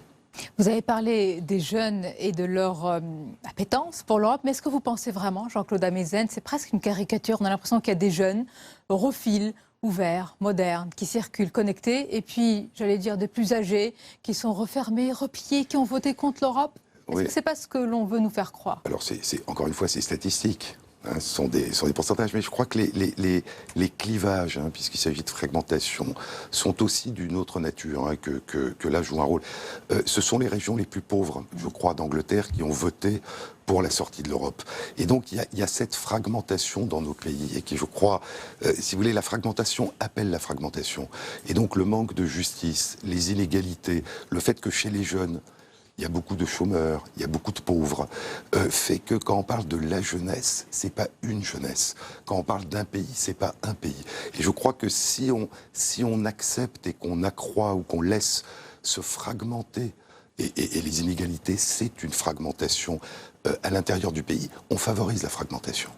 Vous avez parlé des jeunes et de leur appétence pour l'Europe, mais est-ce que vous pensez vraiment, Jean-Claude Amezen, c'est presque une caricature, on a l'impression qu'il y a des jeunes europhiles, ouverts, modernes, qui circulent, connectés, et puis, j'allais dire, des plus âgés, qui sont refermés, repliés, qui ont voté contre l'Europe? Est-ce que c'est pas ce que l'on veut nous faire croire? Alors, encore une fois, c'est statistique. Hein, ce sont des pourcentages, mais je crois que les clivages, hein, puisqu'il s'agit de fragmentation, sont aussi d'une autre nature, hein, que là joue un rôle. Ce sont les régions les plus pauvres, je crois, d'Angleterre qui ont voté pour la sortie de l'Europe. Et donc, il y a cette fragmentation dans nos pays, et qui, je crois, si vous voulez, la fragmentation appelle la fragmentation. Et donc, le manque de justice, les inégalités, le fait que chez les jeunes, il y a beaucoup de chômeurs, il y a beaucoup de pauvres, fait que quand on parle de la jeunesse, c'est pas une jeunesse. Quand on parle d'un pays, c'est pas un pays. Et je crois que si on accepte et qu'on accroît ou qu'on laisse se fragmenter, et les inégalités, c'est une fragmentation à l'intérieur du pays, on favorise la fragmentation.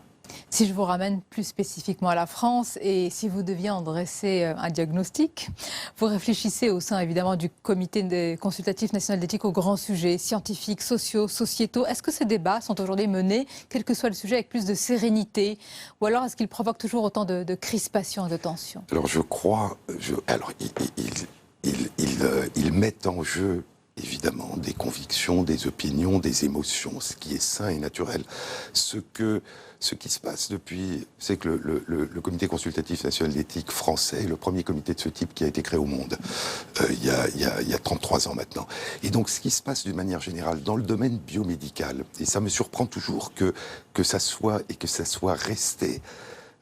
Si je vous ramène plus spécifiquement à la France, et si vous deviez en dresser un diagnostic, vous réfléchissez au sein évidemment du comité consultatif national d'éthique aux grands sujets scientifiques, sociaux, sociétaux. Est-ce que ces débats sont aujourd'hui menés, quel que soit le sujet, avec plus de sérénité, ou alors est-ce qu'ils provoquent toujours autant de crispation et de tension? Alors je crois, ils mettent en jeu évidemment des convictions, des opinions, des émotions, ce qui est sain et naturel. Ce qui se passe depuis, c'est que le comité consultatif national d'éthique français est le premier comité de ce type qui a été créé au monde, il y a 33 ans maintenant. Et donc ce qui se passe d'une manière générale dans le domaine biomédical, et ça me surprend toujours que ça soit resté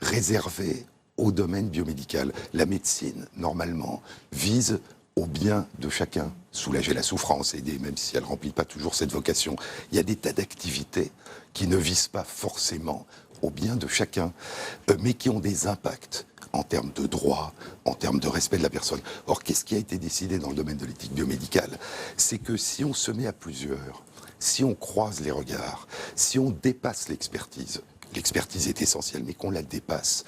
réservé au domaine biomédical. La médecine, normalement, vise au bien de chacun, soulager la souffrance, aider, même si elle ne remplit pas toujours cette vocation. Il y a des tas d'activités qui ne visent pas forcément au bien de chacun, mais qui ont des impacts en termes de droit, en termes de respect de la personne. Or, qu'est-ce qui a été décidé dans le domaine de l'éthique biomédicale? C'est que si on se met à plusieurs, si on croise les regards, si on dépasse l'expertise est essentielle, mais qu'on la dépasse,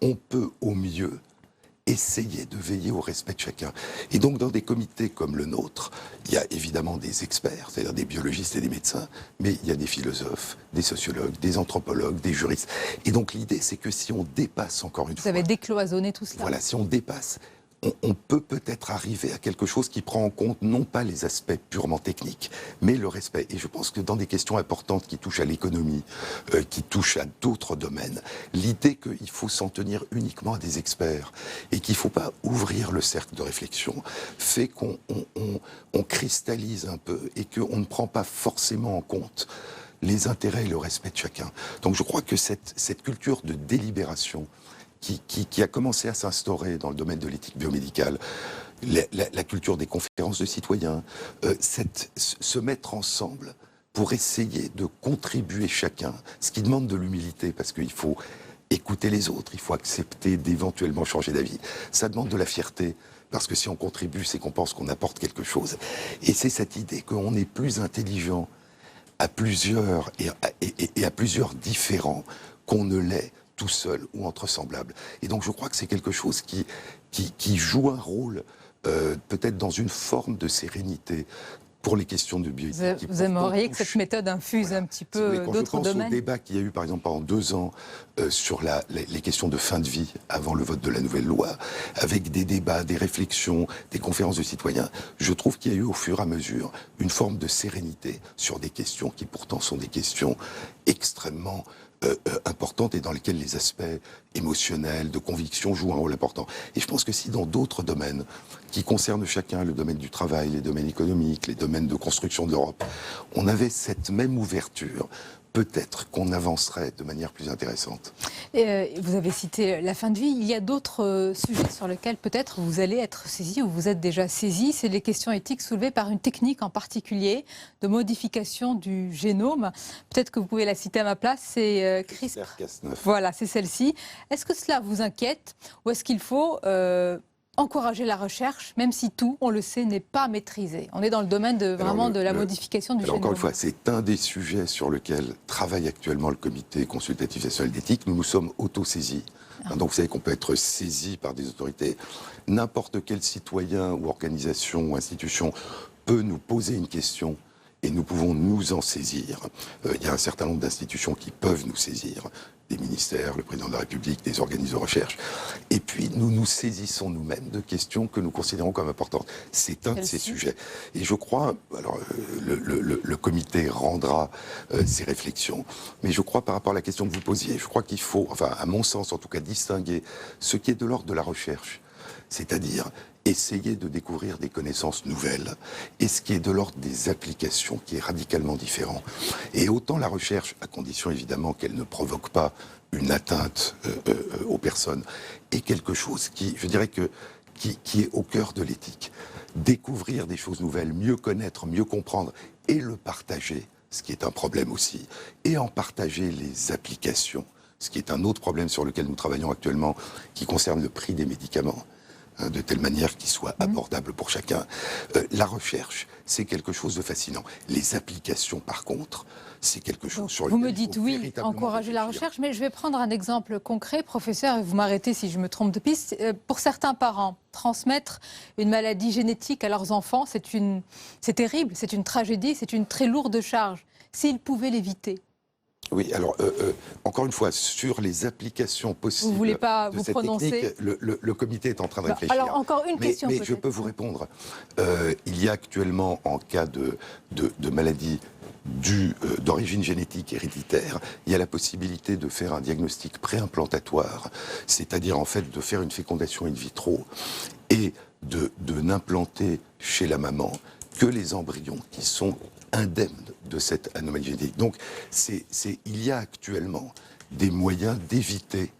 on peut au mieux essayer de veiller au respect de chacun. Et donc, dans des comités comme le nôtre, il y a évidemment des experts, c'est-à-dire des biologistes et des médecins, mais il y a des philosophes, des sociologues, des anthropologues, des juristes. Et donc, l'idée, c'est que si on dépasse encore une fois... Vous avez décloisonné tout cela. Voilà, si on dépasse... On peut peut-être arriver à quelque chose qui prend en compte non pas les aspects purement techniques, mais le respect. Et je pense que dans des questions importantes qui touchent à l'économie, qui touchent à d'autres domaines, l'idée qu'il faut s'en tenir uniquement à des experts et qu'il ne faut pas ouvrir le cercle de réflexion fait qu'on cristallise un peu et qu'on ne prend pas forcément en compte les intérêts et le respect de chacun. Donc je crois que cette culture de délibération qui a commencé à s'instaurer dans le domaine de l'éthique biomédicale, la culture des conférences de citoyens, se mettre ensemble pour essayer de contribuer chacun, ce qui demande de l'humilité, parce qu'il faut écouter les autres, il faut accepter d'éventuellement changer d'avis. Ça demande de la fierté, parce que si on contribue, c'est qu'on pense qu'on apporte quelque chose. Et c'est cette idée qu'on est plus intelligent à plusieurs et à plusieurs différents qu'on ne l'est tout seul ou entre semblables. Et donc je crois que c'est quelque chose qui joue un rôle peut-être dans une forme de sérénité pour les questions de bioéthique. Vous aimeriez que cette méthode infuse un petit peu d'autres domaines? Je pense au débat qu'il y a eu par exemple pendant 2 ans sur les questions de fin de vie avant le vote de la nouvelle loi, avec des débats, des réflexions, des conférences de citoyens, je trouve qu'il y a eu au fur et à mesure une forme de sérénité sur des questions qui pourtant sont des questions extrêmement importantes et dans lesquelles les aspects émotionnels, de conviction jouent un rôle important. Et je pense que si dans d'autres domaines qui concernent chacun, le domaine du travail, les domaines économiques, les domaines de construction de l'Europe, on avait cette même ouverture, peut-être qu'on avancerait de manière plus intéressante. Vous avez cité la fin de vie. Il y a d'autres sujets sur lesquels peut-être vous allez être saisi ou vous êtes déjà saisi. C'est les questions éthiques soulevées par une technique en particulier de modification du génome. Peut-être que vous pouvez la citer à ma place. C'est CRISPR-Cas9. Voilà, c'est celle-ci. Est-ce que cela vous inquiète ou est-ce qu'il faut encourager la recherche, même si tout, on le sait, n'est pas maîtrisé? On est dans le domaine de la modification du génome. Encore une fois, c'est un des sujets sur lequel travaille actuellement le Comité consultatif national d'éthique. Nous nous sommes auto-saisis. Donc vous savez qu'on peut être saisi par des autorités. N'importe quel citoyen ou organisation ou institution peut nous poser une question et nous pouvons nous en saisir. Il y a un certain nombre d'institutions qui peuvent nous saisir, des ministères, le président de la République, des organismes de recherche. Et puis, nous nous saisissons nous-mêmes de questions que nous considérons comme importantes. C'est un de ces sujets. Et je crois, alors le comité rendra ses réflexions, mais je crois par rapport à la question que vous posiez, je crois qu'il faut, enfin à mon sens en tout cas, distinguer ce qui est de l'ordre de la recherche, c'est-à-dire essayer de découvrir des connaissances nouvelles, et ce qui est de l'ordre des applications, qui est radicalement différent. Et autant la recherche, à condition évidemment qu'elle ne provoque pas une atteinte aux personnes, est quelque chose qui, je dirais qui est au cœur de l'éthique. Découvrir des choses nouvelles, mieux connaître, mieux comprendre, et le partager, ce qui est un problème aussi, et en partager les applications, ce qui est un autre problème sur lequel nous travaillons actuellement, qui concerne le prix des médicaments, de telle manière qu'il soit abordable pour chacun. La recherche, c'est quelque chose de fascinant. Les applications, par contre, c'est quelque chose sur lequel vous me dites oui, encourager la recherche, mais je vais prendre un exemple concret, professeur, et vous m'arrêtez si je me trompe de piste. Pour certains parents, transmettre une maladie génétique à leurs enfants, c'est terrible, c'est une tragédie, c'est une très lourde charge. S'ils pouvaient l'éviter. Oui, alors, encore une fois, sur les applications possibles vous voulez pas de vous cette prononcer technique, le comité est en train de réfléchir. Alors, encore une question. Mais je peux vous répondre. Il y a actuellement, en cas de maladie d'origine génétique héréditaire, il y a la possibilité de faire un diagnostic préimplantatoire, c'est-à-dire en fait de faire une fécondation in vitro et de n'implanter chez la maman que les embryons qui sont indemnes de cette anomalie génétique. Donc, il y a actuellement des moyens d'éviter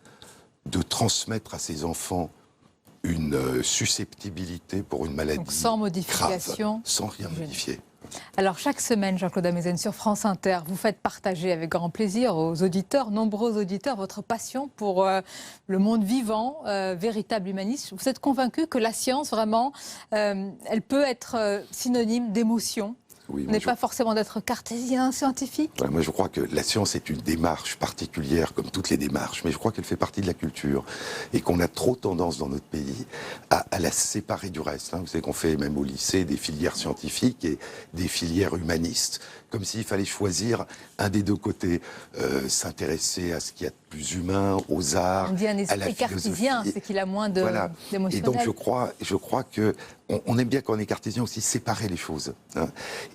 de transmettre à ces enfants une susceptibilité pour une maladie donc, sans modification, grave, sans rien modifier. Alors, chaque semaine, Jean-Claude Amezen, sur France Inter, vous faites partager avec grand plaisir aux auditeurs, nombreux auditeurs, votre passion pour le monde vivant, véritable humaniste. Vous êtes convaincu que la science, vraiment, elle peut être synonyme d'émotion? Oui, n'est pas forcément d'être cartésien scientifique. Ouais, moi, je crois que la science est une démarche particulière, comme toutes les démarches, mais je crois qu'elle fait partie de la culture et qu'on a trop tendance dans notre pays à la séparer du reste. Vous savez qu'on fait même au lycée des filières scientifiques et des filières humanistes, comme s'il fallait choisir un des deux côtés, s'intéresser à ce qu'il y a de plus humain, aux arts, on dit un à la esprit cartésien, c'est qu'il a moins voilà. d'émotionnel. Et donc je crois que on aime bien quand on est cartésien aussi séparer les choses.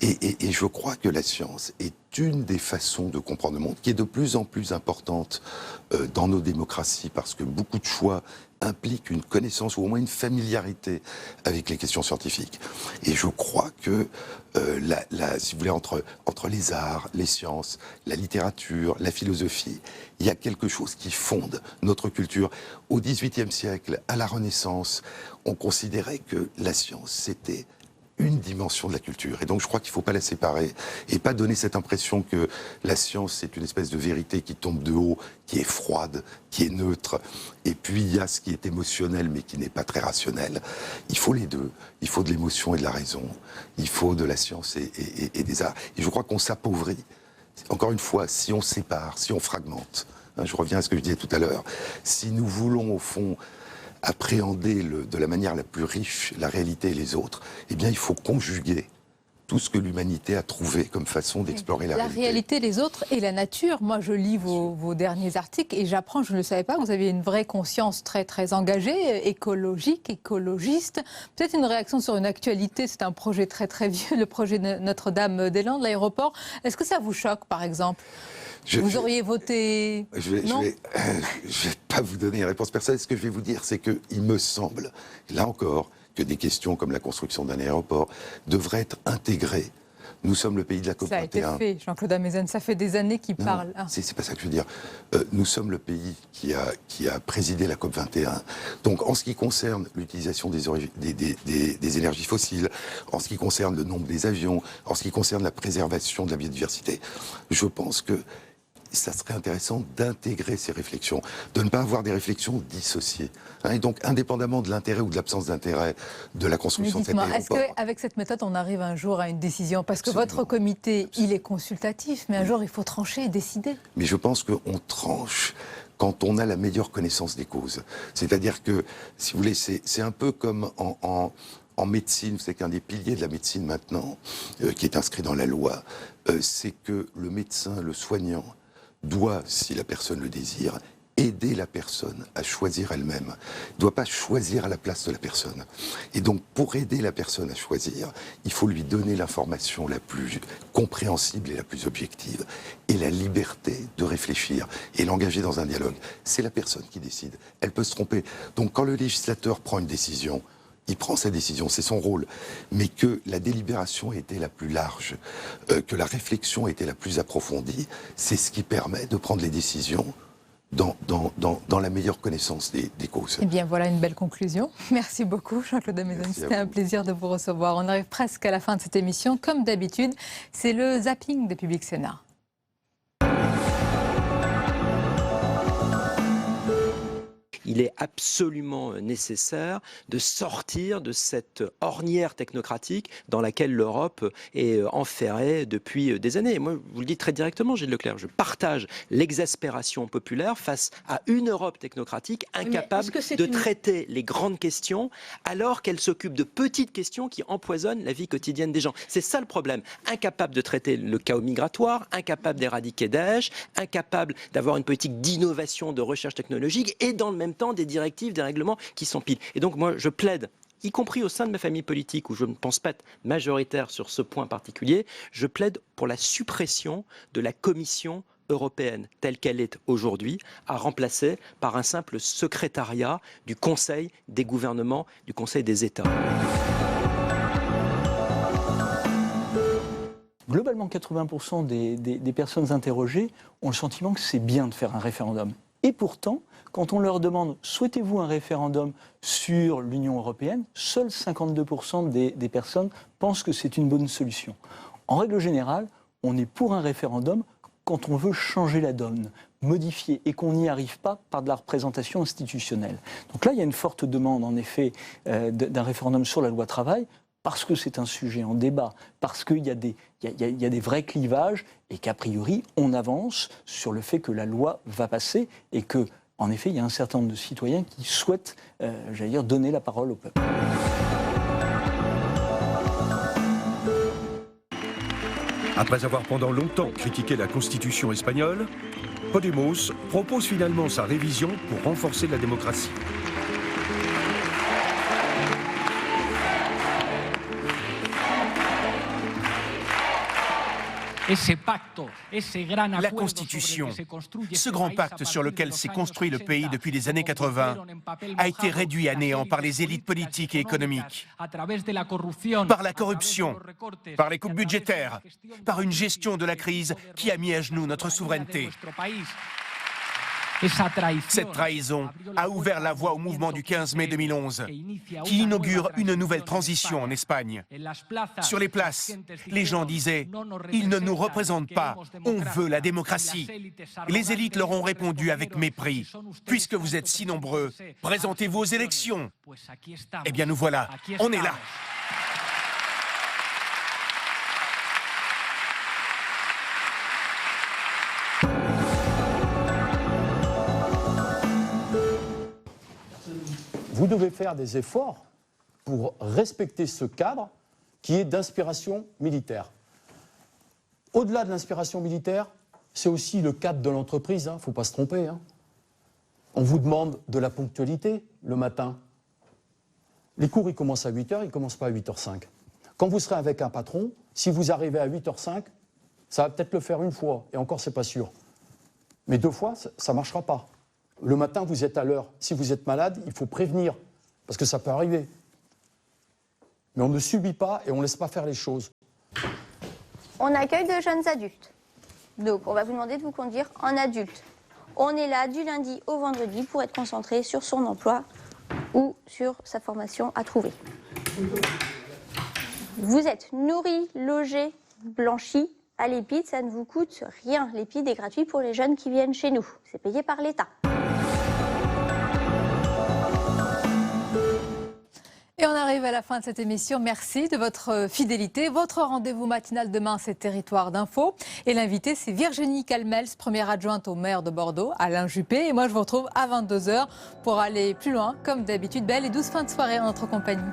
Et je crois que la science est une des façons de comprendre le monde qui est de plus en plus importante dans nos démocraties parce que beaucoup de choix impliquent une connaissance ou au moins une familiarité avec les questions scientifiques. Et je crois que, si vous voulez, entre les arts, les sciences, la littérature, la philosophie, il y a quelque chose qui fonde notre culture. Au XVIIIe siècle, à la Renaissance, on considérait que la science, c'était une dimension de la culture. Et donc je crois qu'il ne faut pas la séparer et pas donner cette impression que la science, c'est une espèce de vérité qui tombe de haut, qui est froide, qui est neutre. Et puis il y a ce qui est émotionnel mais qui n'est pas très rationnel. Il faut les deux. Il faut de l'émotion et de la raison. Il faut de la science et des arts. Et je crois qu'on s'appauvrit. Encore une fois, si on sépare, si on fragmente, je reviens à ce que je disais tout à l'heure, si nous voulons au fond appréhender de la manière la plus riche la réalité et les autres, eh bien il faut conjuguer tout ce que l'humanité a trouvé comme façon d'explorer la réalité. La réalité, les autres et la nature. Moi, je lis vos derniers articles et j'apprends, je ne le savais pas, vous aviez une vraie conscience très, très engagée, écologique, écologiste. Peut-être une réaction sur une actualité, c'est un projet très, très vieux, le projet de Notre-Dame-des-Landes, l'aéroport. Est-ce que ça vous choque, par exemple ? Vous auriez voté non ? Je vais pas vous donner une réponse personnelle. Ce que je vais vous dire, c'est qu'il me semble, là encore, que des questions comme la construction d'un aéroport devraient être intégrées Nous sommes le pays de la COP21. Ça a été fait, Jean-Claude Amezen, ça fait des années qu'il parle. C'est pas ça que je veux dire. Nous sommes le pays qui a présidé la COP21. Donc en ce qui concerne l'utilisation des énergies fossiles, en ce qui concerne le nombre des avions, en ce qui concerne la préservation de la biodiversité, je pense que ça serait intéressant d'intégrer ces réflexions, de ne pas avoir des réflexions dissociées. Et donc, indépendamment de l'intérêt ou de l'absence d'intérêt de la construction de cet aéroport... Est-ce qu'avec cette méthode, on arrive un jour à une décision? Parce que votre comité, il est consultatif, mais un jour, il faut trancher et décider. Mais je pense qu'on tranche quand on a la meilleure connaissance des causes. C'est-à-dire que, si vous voulez, c'est un peu comme en médecine, c'est qu'un des piliers de la médecine maintenant, qui est inscrit dans la loi, c'est que le médecin, le soignant, doit, si la personne le désire, aider la personne à choisir elle-même. Il ne doit pas choisir à la place de la personne. Et donc, pour aider la personne à choisir, il faut lui donner l'information la plus compréhensible et la plus objective, et la liberté de réfléchir et l'engager dans un dialogue. C'est la personne qui décide. Elle peut se tromper. Donc, quand le législateur prend une décision, il prend sa décision, c'est son rôle, mais que la délibération était la plus large, que la réflexion était la plus approfondie, c'est ce qui permet de prendre les décisions dans la meilleure connaissance des causes. Eh bien, voilà une belle conclusion. Merci beaucoup, Jean-Claude Amezen. C'était un plaisir de vous recevoir. On arrive presque à la fin de cette émission. Comme d'habitude, c'est le zapping de Public Sénat. Il est absolument nécessaire de sortir de cette ornière technocratique dans laquelle l'Europe est enferrée depuis des années. Moi, je vous le dis très directement, Gilles Leclerc, je partage l'exaspération populaire face à une Europe technocratique incapable de traiter les grandes questions alors qu'elle s'occupe de petites questions qui empoisonnent la vie quotidienne des gens. C'est ça le problème. Incapable de traiter le chaos migratoire, incapable d'éradiquer Daesh, incapable d'avoir une politique d'innovation, de recherche technologique et dans le même temps des directives, des règlements qui s'empilent. Et donc moi je plaide, y compris au sein de ma famille politique où je ne pense pas être majoritaire sur ce point particulier, je plaide pour la suppression de la Commission européenne telle qu'elle est aujourd'hui, à remplacer par un simple secrétariat du Conseil des gouvernements, du Conseil des États. Globalement, 80% des personnes interrogées ont le sentiment que c'est bien de faire un référendum. Et pourtant, quand on leur demande « souhaitez-vous un référendum sur l'Union européenne ?», seuls 52% des personnes pensent que c'est une bonne solution. En règle générale, on est pour un référendum quand on veut changer la donne, modifier, et qu'on n'y arrive pas par de la représentation institutionnelle. Donc là, il y a une forte demande, en effet, d'un référendum sur la loi travail, parce que c'est un sujet en débat, parce qu'il y a des vrais clivages, et qu'a priori, on avance sur le fait que la loi va passer, et que, en effet, il y a un certain nombre de citoyens qui souhaitent, donner la parole au peuple. Après avoir pendant longtemps critiqué la Constitution espagnole, Podemos propose finalement sa révision pour renforcer la démocratie. La Constitution, ce grand pacte sur lequel s'est construit le pays depuis les années 80, a été réduit à néant par les élites politiques et économiques, par la corruption, par les coupes budgétaires, par une gestion de la crise qui a mis à genoux notre souveraineté. Cette trahison a ouvert la voie au mouvement du 15 mai 2011, qui inaugure une nouvelle transition en Espagne. Sur les places, les gens disaient « Ils ne nous représentent pas, on veut la démocratie ». Les élites leur ont répondu avec mépris « Puisque vous êtes si nombreux, présentez-vous aux élections ». Eh bien nous voilà, on est là. Vous devez faire des efforts pour respecter ce cadre qui est d'inspiration militaire. Au-delà de l'inspiration militaire, c'est aussi le cadre de l'entreprise, il ne faut pas se tromper. On vous demande de la ponctualité le matin. Les cours, ils commencent à 8h, ils ne commencent pas à 8h05. Quand vous serez avec un patron, si vous arrivez à 8h05, ça va peut-être le faire une fois, et encore, c'est pas sûr. Mais 2 fois, ça ne marchera pas. Le matin, vous êtes à l'heure. Si vous êtes malade, il faut prévenir, parce que ça peut arriver. Mais on ne subit pas et on ne laisse pas faire les choses. On accueille de jeunes adultes. Donc, on va vous demander de vous conduire en adulte. On est là du lundi au vendredi pour être concentré sur son emploi ou sur sa formation à trouver. Vous êtes nourri, logé, blanchi. À l'EPID, ça ne vous coûte rien. L'EPID est gratuit pour les jeunes qui viennent chez nous. C'est payé par l'État. Et on arrive à la fin de cette émission. Merci de votre fidélité. Votre rendez-vous matinal demain, c'est Territoire d'Info. Et l'invité, c'est Virginie Calmels, première adjointe au maire de Bordeaux, Alain Juppé. Et moi, je vous retrouve à 22h pour aller plus loin. Comme d'habitude, belle et douce fin de soirée en notre compagnie.